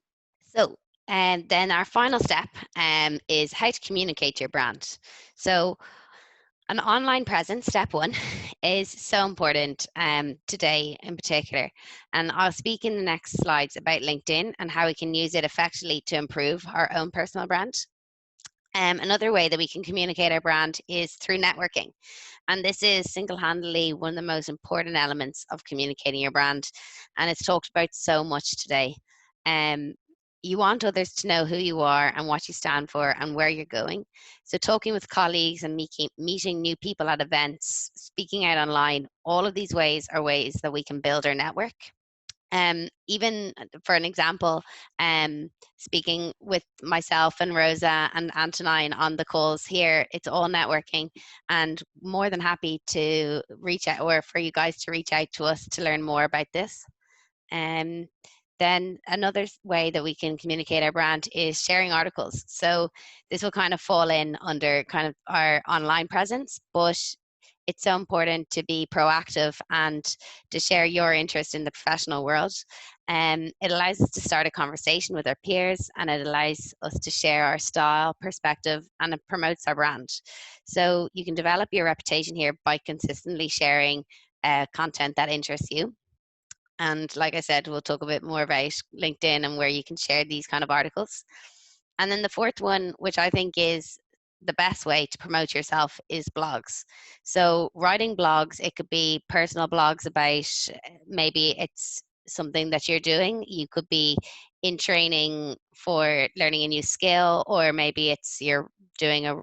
So, and then our final step is how to communicate your brand. So, an online presence, step one, is so important today in particular. And I'll speak in the next slides about LinkedIn and how we can use it effectively to improve our own personal brand. Another way that we can communicate our brand is through networking. And this is single-handedly one of the most important elements of communicating your brand. And it's talked about so much today. You want others to know who you are and what you stand for and where you're going. So talking with colleagues and meeting new people at events, speaking out online, all of these ways are ways that we can build our network. Even for an example, speaking with myself and Rosa and Antonine on the calls here, it's all networking, and more than happy to reach out, or for you guys to reach out to us to learn more about this. Then another way that we can communicate our brand is sharing articles. So this will kind of fall in under kind of our online presence, but it's so important to be proactive and to share your interest in the professional world. It allows us to start a conversation with our peers, and it allows us to share our style, perspective, and it promotes our brand. So you can develop your reputation here by consistently sharing content that interests you. And like I said, we'll talk a bit more about LinkedIn and where you can share these kind of articles. And then the fourth one, which I think is the best way to promote yourself, is blogs. So writing blogs, it could be personal blogs about, maybe it's something that you're doing. You could be in training for learning a new skill, or maybe it's you're doing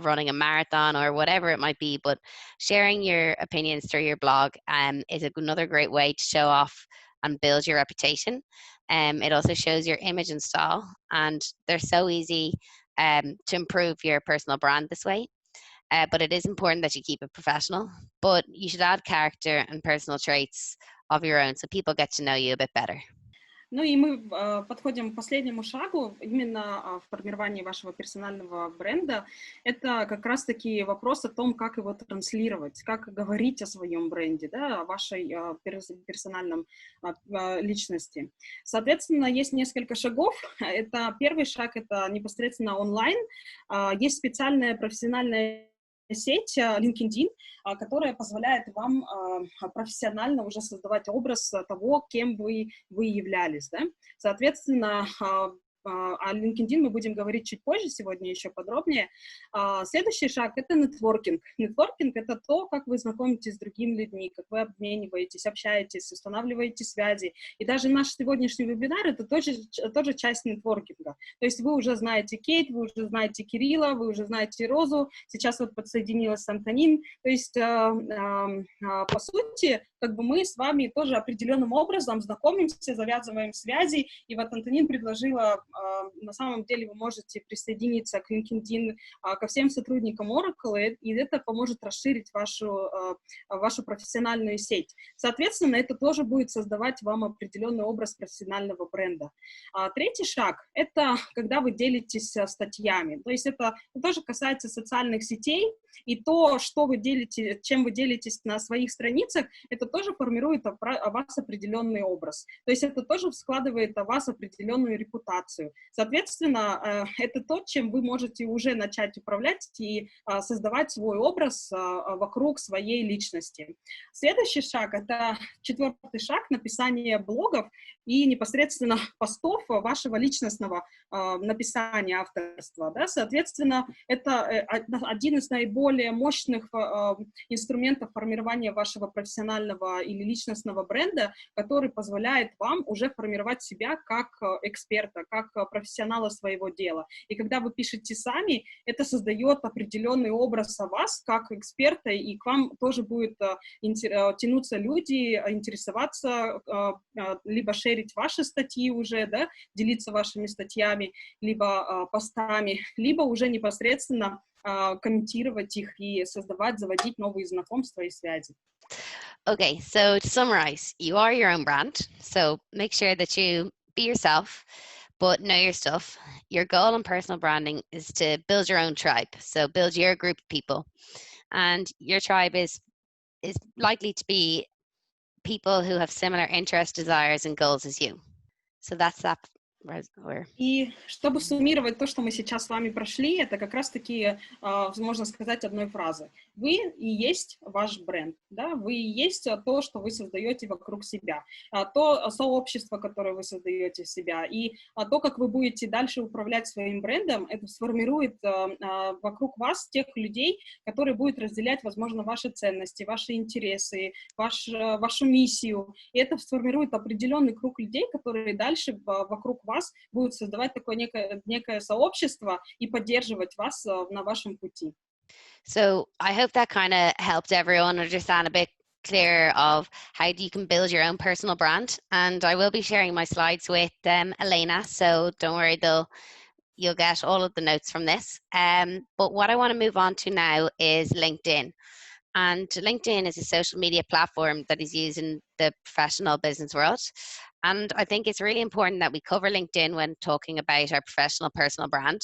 running a marathon or whatever it might be, but sharing your opinions through your blog is another great way to show off and build your reputation. It also shows your image and style, and they're so easy to improve your personal brand this way. but it is important that you keep it professional. But you should add character and personal traits of your own so people get to know you a bit better. Ну и мы подходим к последнему шагу именно в формировании вашего персонального бренда. Это как раз-таки вопрос о том, как его транслировать, как говорить о своем бренде, да, о вашей персональном личности. Соответственно, есть несколько шагов. Это первый шаг, это непосредственно онлайн. Есть специальная профессиональная сеть LinkedIn, которая позволяет вам профессионально уже создавать образ того, кем вы являлись, да? Соответственно, о LinkedIn мы будем говорить чуть позже, сегодня еще подробнее. Следующий шаг — это нетворкинг. Нетворкинг — это то, как вы знакомитесь с другими людьми, как вы обмениваетесь, общаетесь, устанавливаете связи. И даже наш сегодняшний вебинар — это тоже часть нетворкинга. То есть вы уже знаете Кейт, вы уже знаете Кирилла, вы уже знаете Розу, сейчас вот подсоединилась Антонин. То есть, по сути, как бы мы с вами тоже определенным образом знакомимся, завязываем связи, и вот Антонин предложила, на самом деле вы можете присоединиться к LinkedIn, ко всем сотрудникам Oracle, и это поможет расширить вашу профессиональную сеть. Соответственно, это тоже будет создавать вам определенный образ профессионального бренда. Третий шаг — это когда вы делитесь статьями, то есть это тоже касается социальных сетей, и то, что вы делите, чем вы делитесь на своих страницах, это тоже формирует о вас определенный образ. То есть это тоже складывает о вас определенную репутацию. Соответственно, это то, чем вы можете уже начать управлять и создавать свой образ вокруг своей личности. Следующий шаг — это четвертый шаг — написание блогов и непосредственно постов вашего личностного написания, авторства. Да? Соответственно, это один из наиболее мощных инструментов формирования вашего профессионального или личностного бренда, который позволяет вам уже формировать себя как эксперта, как профессионала своего дела. И когда вы пишете сами, это создает определенный образ о вас как эксперта, и к вам тоже будет тянуться люди, интересоваться, либо шерить ваши статьи уже, да, делиться вашими статьями, либо постами, либо уже непосредственно комментировать их и заводить новые знакомства и связи. Okay, so to summarize, you are your own brand, so make sure that you be yourself, but know your stuff. Your goal in personal branding is to build your own tribe, so build your group of people, and your tribe is likely to be people who have similar interests, desires, and goals as you. So that's that. И чтобы суммировать то, что мы сейчас с вами прошли, это как раз-таки, можно сказать, одной фразой. Вы и есть ваш бренд, да? Вы и есть то, что вы создаете вокруг себя, то сообщество, которое вы создаете в себя, и то, как вы будете дальше управлять своим брендом, это сформирует вокруг вас тех людей, которые будут разделять, возможно, ваши ценности, ваши интересы, вашу миссию, и это сформирует определенный круг людей, которые дальше вокруг вас будут создавать такое некое сообщество и поддерживать вас на вашем пути. So I hope that kind of helped everyone understand a bit clearer of how you can build your own personal brand. And I will be sharing my slides with Elena, so don't worry, you'll get all of the notes from this. But what I want to move on to now is LinkedIn. And LinkedIn is a social media platform that is used in the professional business world. And I think it's really important that we cover LinkedIn when talking about our professional personal brand.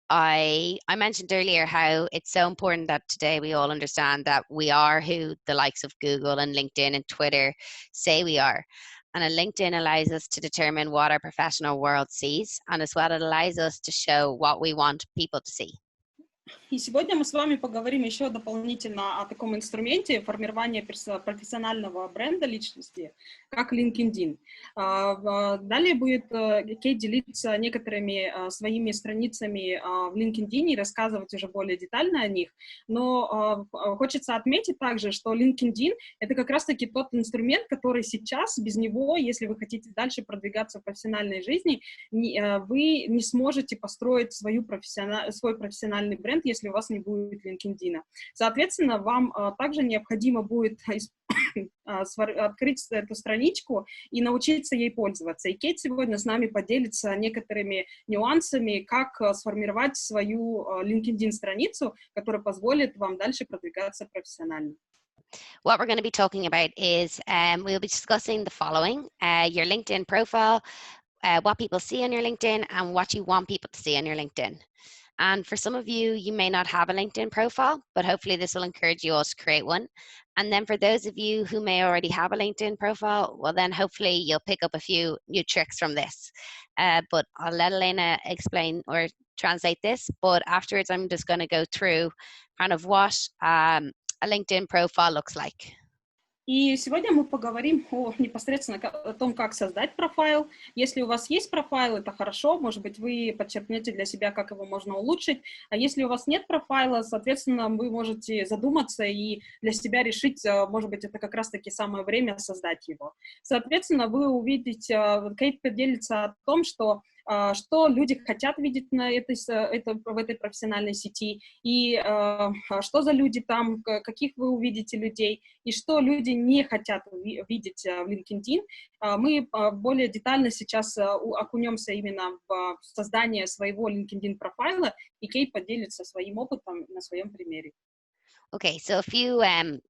I mentioned earlier how it's so important that today we all understand that we are who the likes of Google and LinkedIn and Twitter say we are. And LinkedIn allows us to determine what our professional world sees, and as well it allows us to show what we want people to see. И сегодня мы с вами поговорим еще дополнительно о таком инструменте формирования профессионального бренда личности, как LinkedIn. Далее будет Кейт делиться некоторыми своими страницами в LinkedIn и рассказывать уже более детально о них. Но хочется отметить также, что LinkedIn — это как раз-таки тот инструмент, который сейчас, без него, если вы хотите дальше продвигаться в профессиональной жизни, вы не сможете построить свой профессиональный бренд, если у вас не будет LinkedIn. Соответственно, вам также необходимо будет открыть эту страничку и научиться ей пользоваться. И Кейт сегодня с нами поделится некоторыми нюансами, как сформировать свою LinkedIn-страницу, которая позволит вам дальше продвигаться профессионально. What we're going to be talking about is we'll be discussing the following: your LinkedIn profile, what people see on your LinkedIn, and what you want people to see on your LinkedIn. And for some of you, you may not have a LinkedIn profile, but hopefully this will encourage you all to create one. And then for those of you who may already have a LinkedIn profile, well then hopefully you'll pick up a few new tricks from this. But I'll let Elena explain or translate this, but afterwards I'm just going to go through kind of what a LinkedIn profile looks like. И сегодня мы поговорим непосредственно о том, как создать профайл. Если у вас есть профайл, это хорошо, может быть, вы подчеркнете для себя, как его можно улучшить. А если у вас нет профайла, соответственно, вы можете задуматься и для себя решить, может быть, это как раз-таки самое время создать его. Соответственно, вы увидите, Кейт поделится о том, что люди хотят видеть в этой профессиональной сети, и что за люди там, каких вы увидите людей, и что люди не хотят видеть в LinkedIn. Мы более детально сейчас окунемся именно в создание своего LinkedIn профайла, и Кейт поделится своим опытом на своем примере. Okay, so a few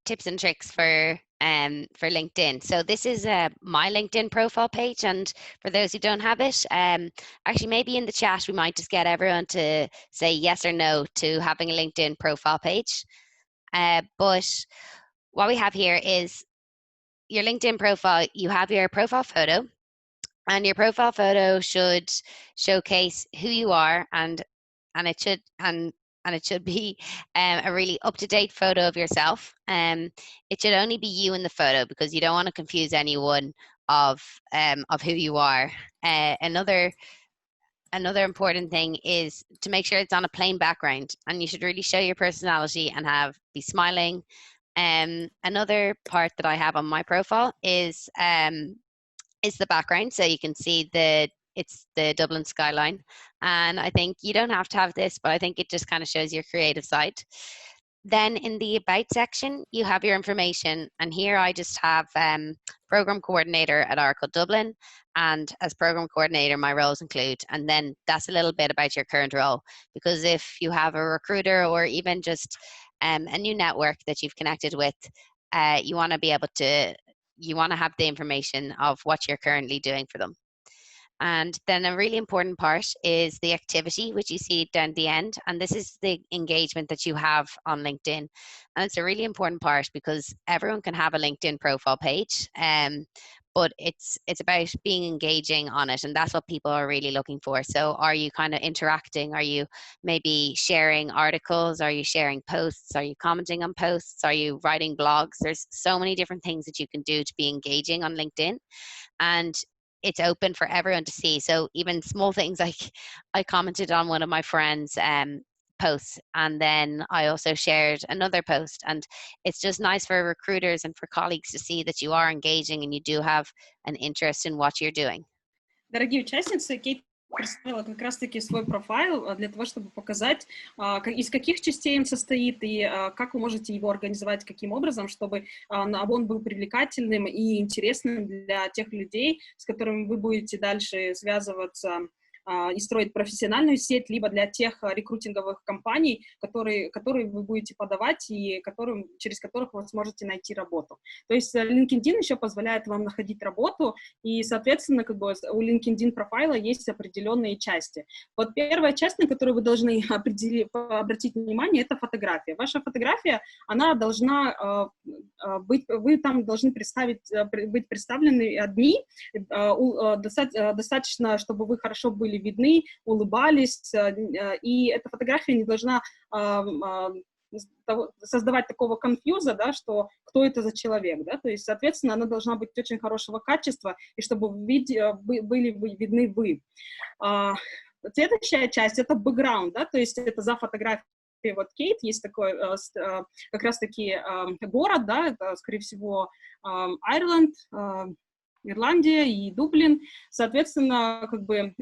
tips and tricks for LinkedIn. So this is my LinkedIn profile page, and for those who don't have it, actually maybe in the chat we might just get everyone to say yes or no to having a LinkedIn profile page. But what we have here is your LinkedIn profile. You have your profile photo, and your profile photo should showcase who you are, and it should be a really up-to-date photo of yourself. It should only be you in the photo because you don't want to confuse anyone of who you are. Another important thing is to make sure it's on a plain background, and you should really show your personality and be smiling. Another part that I have on my profile is the background, so you can see it's the Dublin skyline. And I think you don't have to have this, but I think it just kind of shows your creative side. Then in the About section, you have your information. And here I just have Program Coordinator at Oracle Dublin. And as Program Coordinator, my roles include, and then that's a little bit about your current role. Because if you have a recruiter or even just a new network that you've connected with, you want to be able to, you want to have the information of what you're currently doing for them. And then a really important part is the activity, which you see down the end. And this is the engagement that you have on LinkedIn. And it's a really important part because everyone can have a LinkedIn profile page, but it's about being engaging on it. And that's what people are really looking for. So are you kind of interacting? Are you maybe sharing articles? Are you sharing posts? Are you commenting on posts? Are you writing blogs? There's so many different things that you can do to be engaging on LinkedIn. And it's open for everyone to see. So even small things like I commented on one of my friends' posts, and then I also shared another post. And it's just nice for recruiters and for colleagues to see that you are engaging and you do have an interest in what you're doing. Дорогие участницы, Кейт представила как раз-таки свой профайл для того, чтобы показать, из каких частей он состоит и как вы можете его организовать, каким образом, чтобы он был привлекательным и интересным для тех людей, с которыми вы будете дальше связываться и строить профессиональную сеть, либо для тех рекрутинговых компаний, которые вы будете подавать и через которых вы сможете найти работу. То есть LinkedIn еще позволяет вам находить работу, и, соответственно, у LinkedIn профайла есть определенные части. Вот первая часть, на которую вы должны обратить внимание, это фотография. Ваша фотография, она должна быть, вы там должны быть представлены одни, достаточно, чтобы вы хорошо были видны, улыбались, и эта фотография не должна создавать такого конфьюза, да, что кто это за человек, да, то есть, соответственно, она должна быть очень хорошего качества, и чтобы были видны вы. Следующая часть — это бэкграунд, да, то есть это за фотографией. Вот Кейт, есть такой как раз-таки город, да, это, скорее всего, Айрланд, Ирландия и Дублин. Соответственно, как бы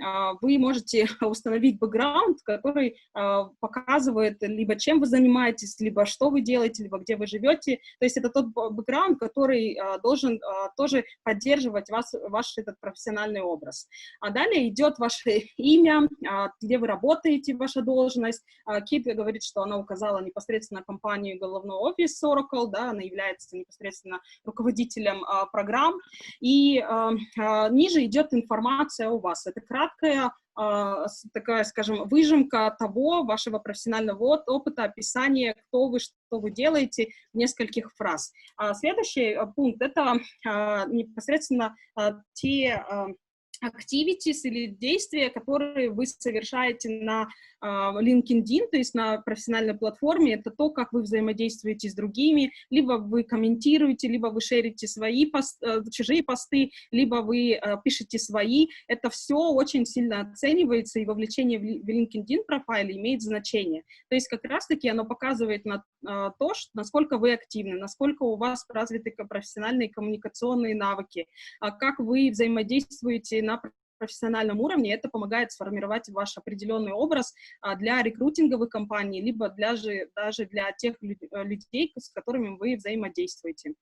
вы можете установить бэкграунд, который показывает либо чем вы занимаетесь, либо что вы делаете, либо где вы живете. То есть это тот бэкграунд, который должен тоже поддерживать ваш этот профессиональный образ. А далее идет ваше имя, где вы работаете, ваша должность. Кейт говорит, что она указала непосредственно компанию головной офис Oracle, да, она является непосредственно руководителем программ. И ниже идет информация о вас. Это краткая такая, скажем, выжимка того вашего профессионального опыта, описание, кто вы, что вы делаете, в нескольких фраз. Следующий пункт — это непосредственно те activities или действия, которые вы совершаете на LinkedIn, то есть на профессиональной платформе. Это то, как вы взаимодействуете с другими, либо вы комментируете, либо вы шерите свои чужие посты, либо вы пишете свои. Это все очень сильно оценивается, и вовлечение в LinkedIn профайле имеет значение. То есть как раз-таки оно показывает то, насколько вы активны, насколько у вас развиты профессиональные коммуникационные навыки, как вы взаимодействуете на профессиональном уровне. Это помогает сформировать ваш определенный образ для рекрутинговых компаний, либо даже для тех людей, с которыми вы взаимодействуете.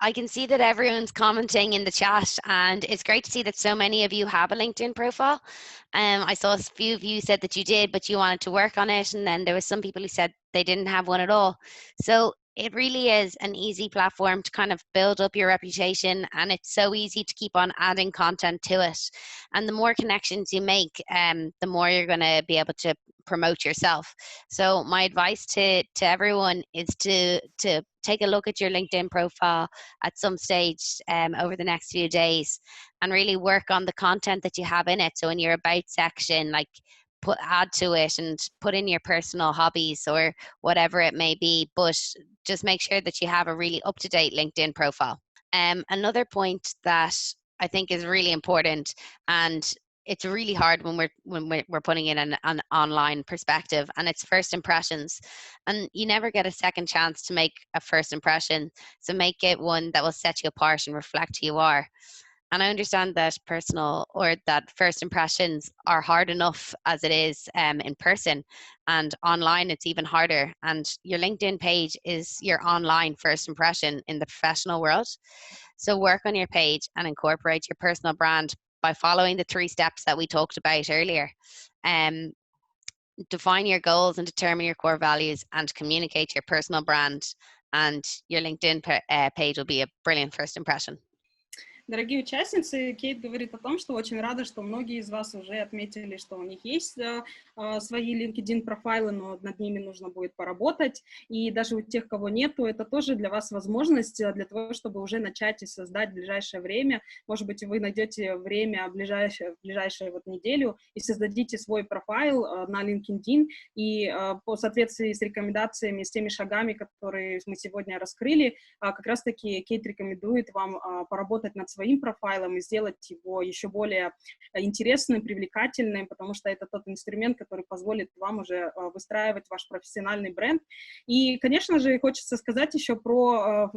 I can see that everyone's commenting in the chat, and it's great to see that so many of you have a LinkedIn profile. I saw a few of you said that you did, but you wanted to work on it, and then there was some people who said they didn't have one at all. So it really is an easy platform to kind of build up your reputation, and it's so easy to keep on adding content to it. And the more connections you make, the more you're going to be able to promote yourself. So my advice to everyone is to take a look at your LinkedIn profile at some stage over the next few days, and really work on the content that you have in it. So in your about section, like add to it and put in your personal hobbies or whatever it may be, but just make sure that you have a really up-to-date LinkedIn profile. Another point that I think is really important, and it's really hard when we're putting in an online perspective, and it's first impressions. And you never get a second chance to make a first impression, so make it one that will set you apart and reflect who you are. And I understand that that first impressions are hard enough as it is in person, and online it's even harder. And your LinkedIn page is your online first impression in the professional world. So work on your page and incorporate your personal brand by following the 3 steps that we talked about earlier. Define your goals and determine your core values, and communicate your personal brand, and your LinkedIn page will be a brilliant first impression. Дорогие участницы, Кейт говорит о том, что очень рада, что многие из вас уже отметили, что у них есть свои LinkedIn профайлы, но над ними нужно будет поработать. И даже у тех, кого нету, это тоже для вас возможность для того, чтобы уже начать и создать в ближайшее время. Может быть, вы найдете время в ближайшую вот неделю и создадите свой профайл на LinkedIn. И по соответствии с рекомендациями, с теми шагами, которые мы сегодня раскрыли, как раз-таки Кейт рекомендует вам поработать над своим профайлом и сделать его еще более интересным, привлекательным, потому что это тот инструмент, который позволит вам уже выстраивать ваш профессиональный бренд. И, конечно же, хочется сказать еще про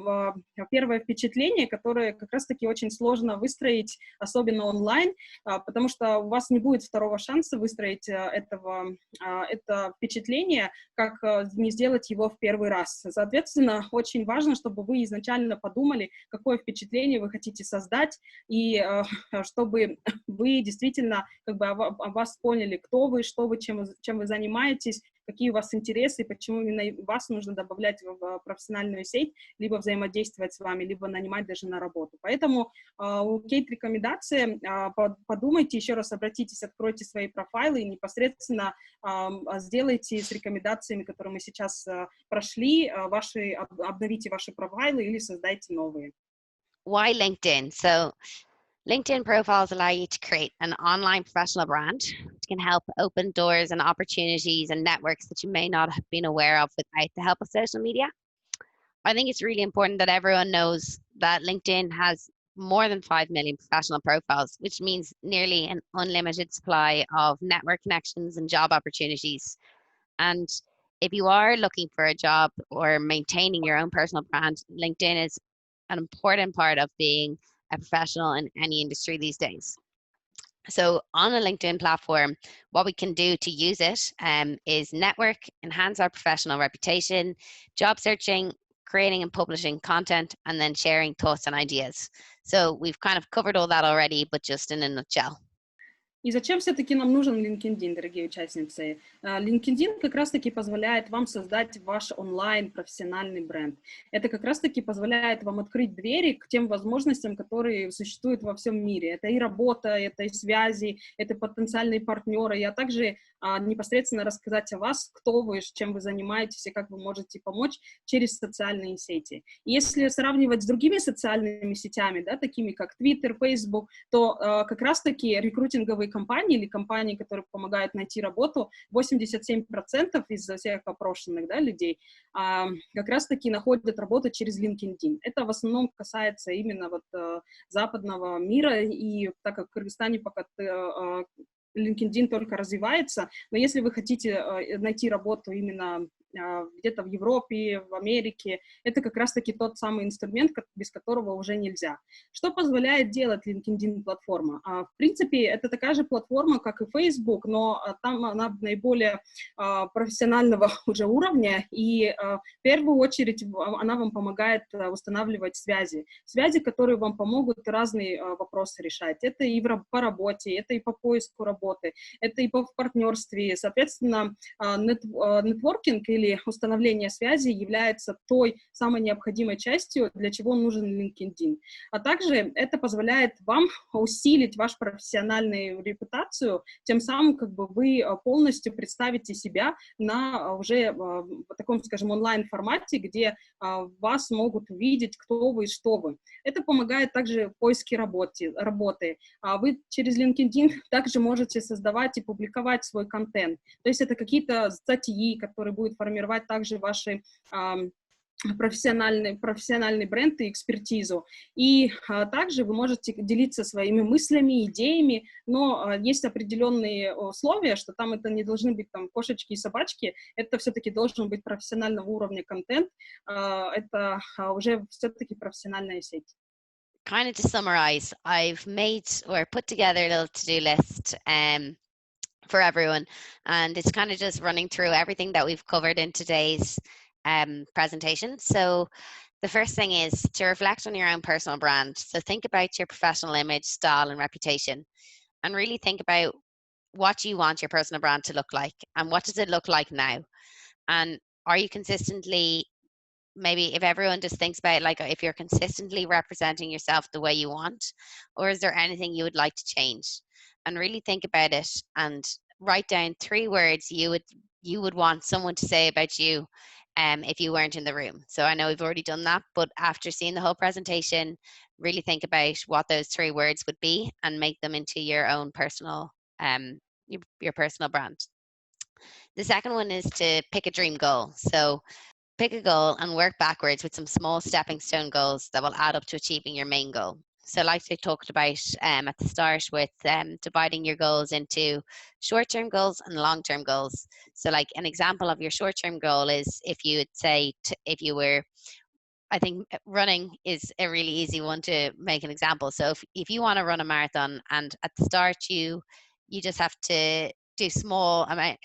первое впечатление, которое как раз-таки очень сложно выстроить, особенно онлайн, потому что у вас не будет второго шанса выстроить это впечатление, как не сделать его в первый раз. Соответственно, очень важно, чтобы вы изначально подумали, какое впечатление вы хотите создать, и чтобы вы действительно как бы о вас поняли, кто вы, что вы, чем вы занимаетесь, какие у вас интересы, почему именно вас нужно добавлять в профессиональную сеть, либо взаимодействовать с вами, либо нанимать даже на работу. Поэтому у Кейт рекомендация: подумайте, еще раз обратитесь, откройте свои профайлы и непосредственно сделайте с рекомендациями, которые мы сейчас прошли, обновите ваши профайлы или создайте новые. Why LinkedIn? So LinkedIn profiles allow you to create an online professional brand. It can help open doors and opportunities and networks that you may not have been aware of without the help of social media. I think it's really important that everyone knows that LinkedIn has more than 5 million professional profiles, which means nearly an unlimited supply of network connections and job opportunities. And if you are looking for a job or maintaining your own personal brand, LinkedIn is an important part of being a professional in any industry these days. So on a LinkedIn platform, what we can do to use it is network, enhance our professional reputation, job searching, creating and publishing content, and then sharing thoughts and ideas. So we've kind of covered all that already, but just in a nutshell. И зачем все-таки нам нужен LinkedIn, дорогие участницы? LinkedIn как раз-таки позволяет вам создать ваш онлайн-профессиональный бренд. Это как раз-таки позволяет вам открыть двери к тем возможностям, которые существуют во всем мире. Это и работа, это и связи, это потенциальные партнеры, а также непосредственно рассказать о вас, кто вы, чем вы занимаетесь и как вы можете помочь через социальные сети. И если сравнивать с другими социальными сетями, да, такими как Twitter, Facebook, то как раз-таки рекрутинговые компании или компании, которые помогают найти работу, 87% из всех опрошенных, да, людей как раз-таки находят работу через LinkedIn. Это в основном касается именно вот западного мира, и так как в Кыргызстане пока LinkedIn только развивается, но если вы хотите найти работу именно где-то в Европе, в Америке, это как раз-таки тот самый инструмент, без которого уже нельзя. Что позволяет делать LinkedIn-платформа? В принципе, это такая же платформа, как и Facebook, но там она наиболее профессионального уже уровня, и в первую очередь она вам помогает устанавливать связи. Связи, которые вам помогут разные вопросы решать. Это и по работе, это и по поиску работы, это и в партнерстве. Соответственно, нетворкинг или установление связи является той самой необходимой частью, для чего нужен LinkedIn. А также это позволяет вам усилить вашу профессиональную репутацию, тем самым как бы вы полностью представите себя на уже в таком, скажем, онлайн-формате, где вас могут увидеть, кто вы и что вы. Это помогает также в поиске работы. Вы через LinkedIn также можете создавать и публиковать свой контент. То есть это какие-то статьи, которые будут формировать также ваши профессиональный бренд и экспертизу. И также вы можете делиться своими мыслями, идеями, но есть определенные условия, что там это не должны быть там кошечки и собачки, это все-таки должен быть профессионального уровня контент, это уже все-таки профессиональная сеть. Kind of to summarize, I've made or put together a little to-do list for everyone, and it's kind of just running through everything that we've covered in today's presentation. So the first thing is to reflect on your own personal brand. So think about your professional image, style, and reputation, and really think about what you want your personal brand to look like, and what does it look like now, and are you consistently, maybe if everyone just thinks about it, like if you're consistently representing yourself the way you want, or is there anything you would like to change? And really think about it and write down 3 words you would want someone to say about you if you weren't in the room. So I know we've already done that, but after seeing the whole presentation, really think about what those 3 words would be and make them into your own personal your personal brand. The second one is to pick a dream goal. So pick a goal and work backwards with some small stepping stone goals that will add up to achieving your main goal. So like I talked about at the start with dividing your goals into short-term goals and long-term goals. So like an example of your short-term goal is if you would say, if you were, I think running is a really easy one to make an example. So if you want to run a marathon and at the start you just have to do small amount,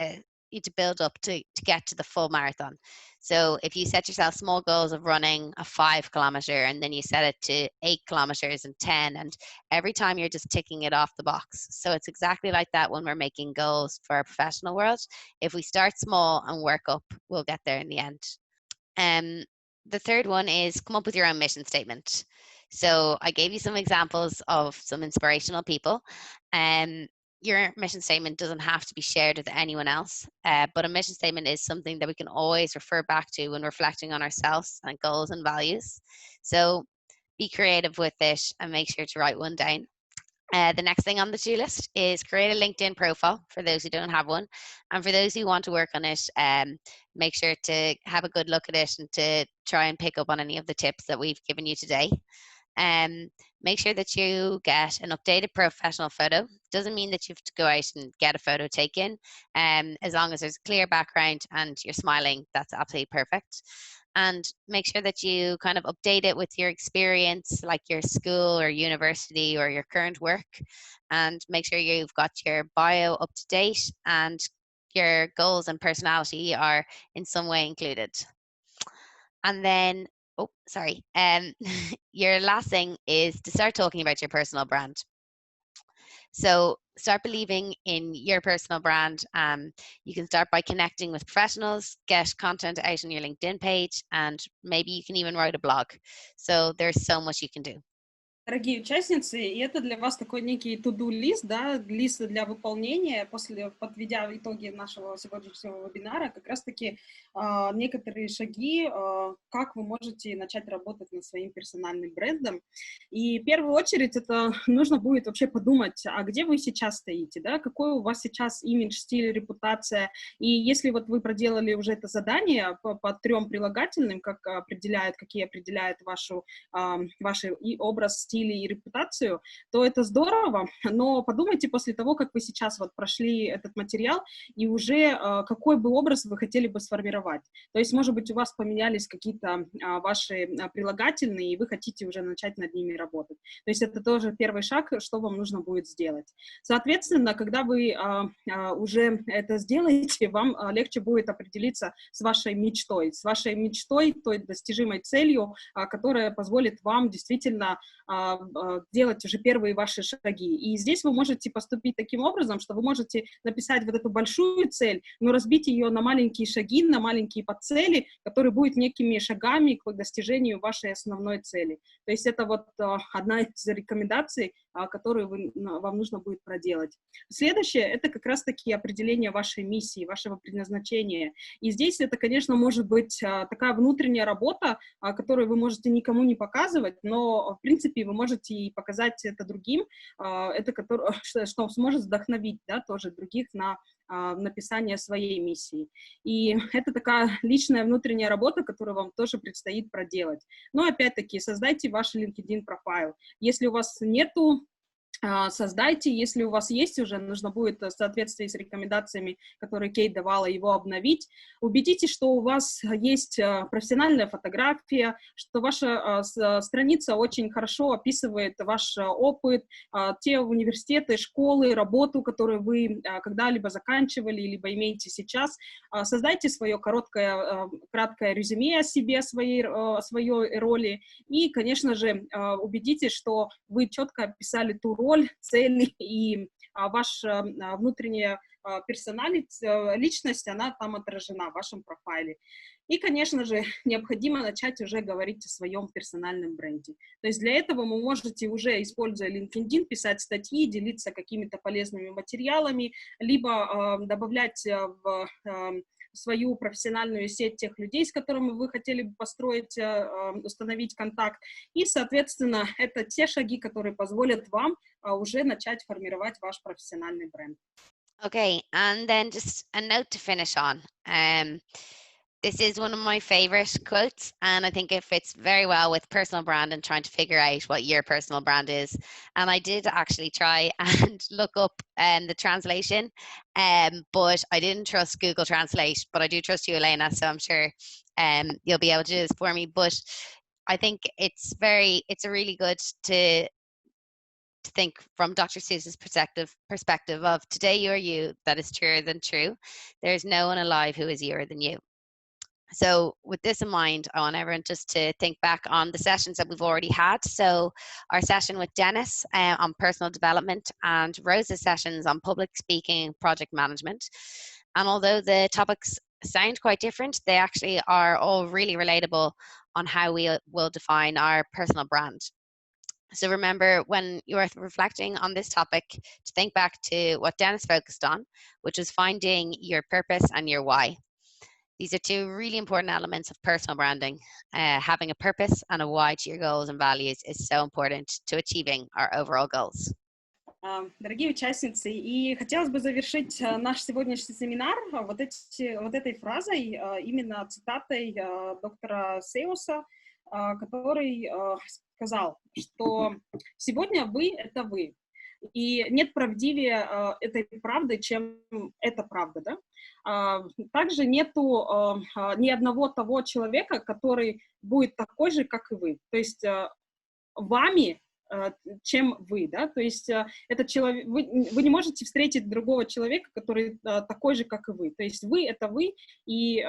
you to build up to get to the full marathon. So if you set yourself small goals of running a 5 kilometer and then you set it to 8 kilometers and 10, and every time you're just ticking it off the box. So it's exactly like that when we're making goals for our professional world. If we start small and work up, we'll get there in the end. The third one is come up with your own mission statement. So I gave you some examples of some inspirational people. Your mission statement doesn't have to be shared with anyone else, but a mission statement is something that we can always refer back to when reflecting on ourselves and goals and values. So be creative with it and make sure to write one down. The next thing on the to-do list is create a LinkedIn profile for those who don't have one. And for those who want to work on it, make sure to have a good look at it and to try and pick up on any of the tips that we've given you today. Make sure that you get an updated professional photo. Doesn't mean that you have to go out and get a photo taken. As long as there's a clear background and you're smiling, that's absolutely perfect. And make sure that you kind of update it with your experience, like your school or university or your current work. And make sure you've got your bio up to date and your goals and personality are in some way included. And then, oh, sorry, your last thing is to start talking about your personal brand. So start believing in your personal brand. You can start by connecting with professionals, get content out on your LinkedIn page, and maybe you can even write a blog. So there's so much you can do. Дорогие участницы, и это для вас такой некий to-do-лист, да, лист для выполнения, подведя итоги нашего сегодняшнего вебинара, как раз-таки некоторые шаги, как вы можете начать работать над своим персональным брендом. И в первую очередь это нужно будет вообще подумать, а где вы сейчас стоите, да, какой у вас сейчас имидж, стиль, репутация. И если вот вы проделали уже это задание по 3 прилагательным, какие определяют ваш образ, стиль и репутацию, то это здорово, но подумайте после того, как вы сейчас вот прошли этот материал, и уже какой бы образ вы хотели бы сформировать. То есть, может быть, у вас поменялись какие-то ваши прилагательные, и вы хотите уже начать над ними работать. То есть это тоже первый шаг, что вам нужно будет сделать. Соответственно, когда вы уже это сделаете, вам легче будет определиться с вашей мечтой, той достижимой целью, которая позволит вам действительно делать уже первые ваши шаги. И здесь вы можете поступить таким образом, что вы можете написать вот эту большую цель, но разбить ее на маленькие шаги, на маленькие подцели, которые будут некими шагами к достижению вашей основной цели. То есть это вот одна из рекомендаций, которую вам нужно будет проделать. Следующее — это как раз-таки определение вашей миссии, вашего предназначения. И здесь это, конечно, может быть такая внутренняя работа, которую вы можете никому не показывать, но, в принципе, вы можете и показать это другим, что сможет вдохновить, да, тоже других на написание своей миссии. И это такая личная внутренняя работа, которую вам тоже предстоит проделать. Но опять-таки создайте ваш LinkedIn профайл. Если у вас нету, создайте, если у вас есть уже, нужно будет в соответствии с рекомендациями, которые Кейт давала, его обновить. Убедитесь, что у вас есть профессиональная фотография, что ваша страница очень хорошо описывает ваш опыт, те университеты, школы, работу, которую вы когда-либо заканчивали, либо имеете сейчас. Создайте свое краткое резюме о себе, своей роли, и, конечно же, убедитесь, что вы четко описали ту роль, цели, и ваша внутренняя личность, она там отражена в вашем профайле. И, конечно же, необходимо начать уже говорить о своем персональном бренде. То есть для этого вы можете уже, используя LinkedIn, писать статьи, делиться какими-то полезными материалами, либо добавлять в свою профессиональную сеть тех людей, с которыми вы хотели бы построить, установить контакт. И, соответственно, это те шаги, которые позволят вам уже начать формировать ваш профессиональный бренд. Okay, and then just a note to finish on. This is one of my favorite quotes, and I think it fits very well with personal brand and trying to figure out what your personal brand is. And I did actually try and look up the translation, but I didn't trust Google Translate, but I do trust you, Elena, so I'm sure you'll be able to do this for me. But I think it's really good to think from Dr. Seuss's perspective of today you are you, that is truer than true. There's no one alive who is youer than you. So with this in mind, I want everyone just to think back on the sessions that we've already had. So our session with Dennis on personal development, and Rose's sessions on public speaking, project management. And although the topics sound quite different, they actually are all really relatable on how we will define our personal brand. So remember, when you are reflecting on this topic, to think back to what Dennis focused on, which was finding your purpose and your why. These are two really important elements of personal branding. Having a purpose and a why to your goals and values is so important to achieving our overall goals. Дорогие участницы, и хотелось бы завершить наш сегодняшний семинар вот этой фразой, именно цитатой доктора Сеуса, который сказал, что сегодня вы — это вы. И нет правдивее этой правды, чем эта правда, да? Также нету ни одного того человека, который будет такой же, как и вы. То есть вами, чем вы, да, то есть этот человек, вы не можете встретить другого человека, который такой же, как и вы, то есть вы — это вы, и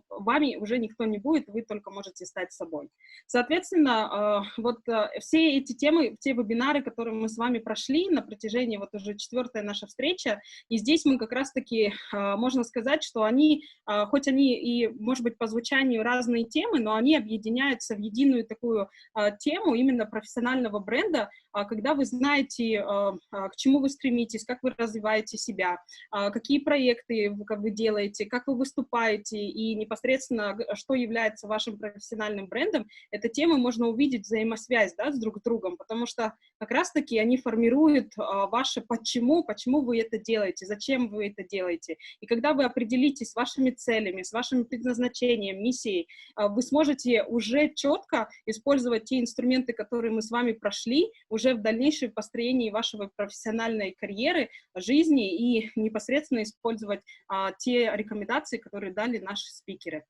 вами уже никто не будет, вы только можете стать собой. Соответственно, все эти темы, те вебинары, которые мы с вами прошли на протяжении, вот уже 4-я наша встреча, и здесь мы как раз-таки, можно сказать, что они, хоть они и, может быть, по звучанию разные темы, но они объединяются в единую такую тему именно профессионального бренда, когда вы знаете, к чему вы стремитесь, как вы развиваете себя, какие проекты вы делаете, как вы выступаете и непосредственно, что является вашим профессиональным брендом, эта тема можно увидеть взаимосвязь, да, с друг с другом, потому что как раз-таки они формируют ваше почему вы это делаете, зачем вы это делаете. И когда вы определитесь с вашими целями, с вашим предназначением, миссией, вы сможете уже четко использовать те инструменты, которые мы с вами прошли, уже в дальнейшем построении вашей профессиональной карьеры, жизни и непосредственно использовать те рекомендации, которые дали наши спикеры.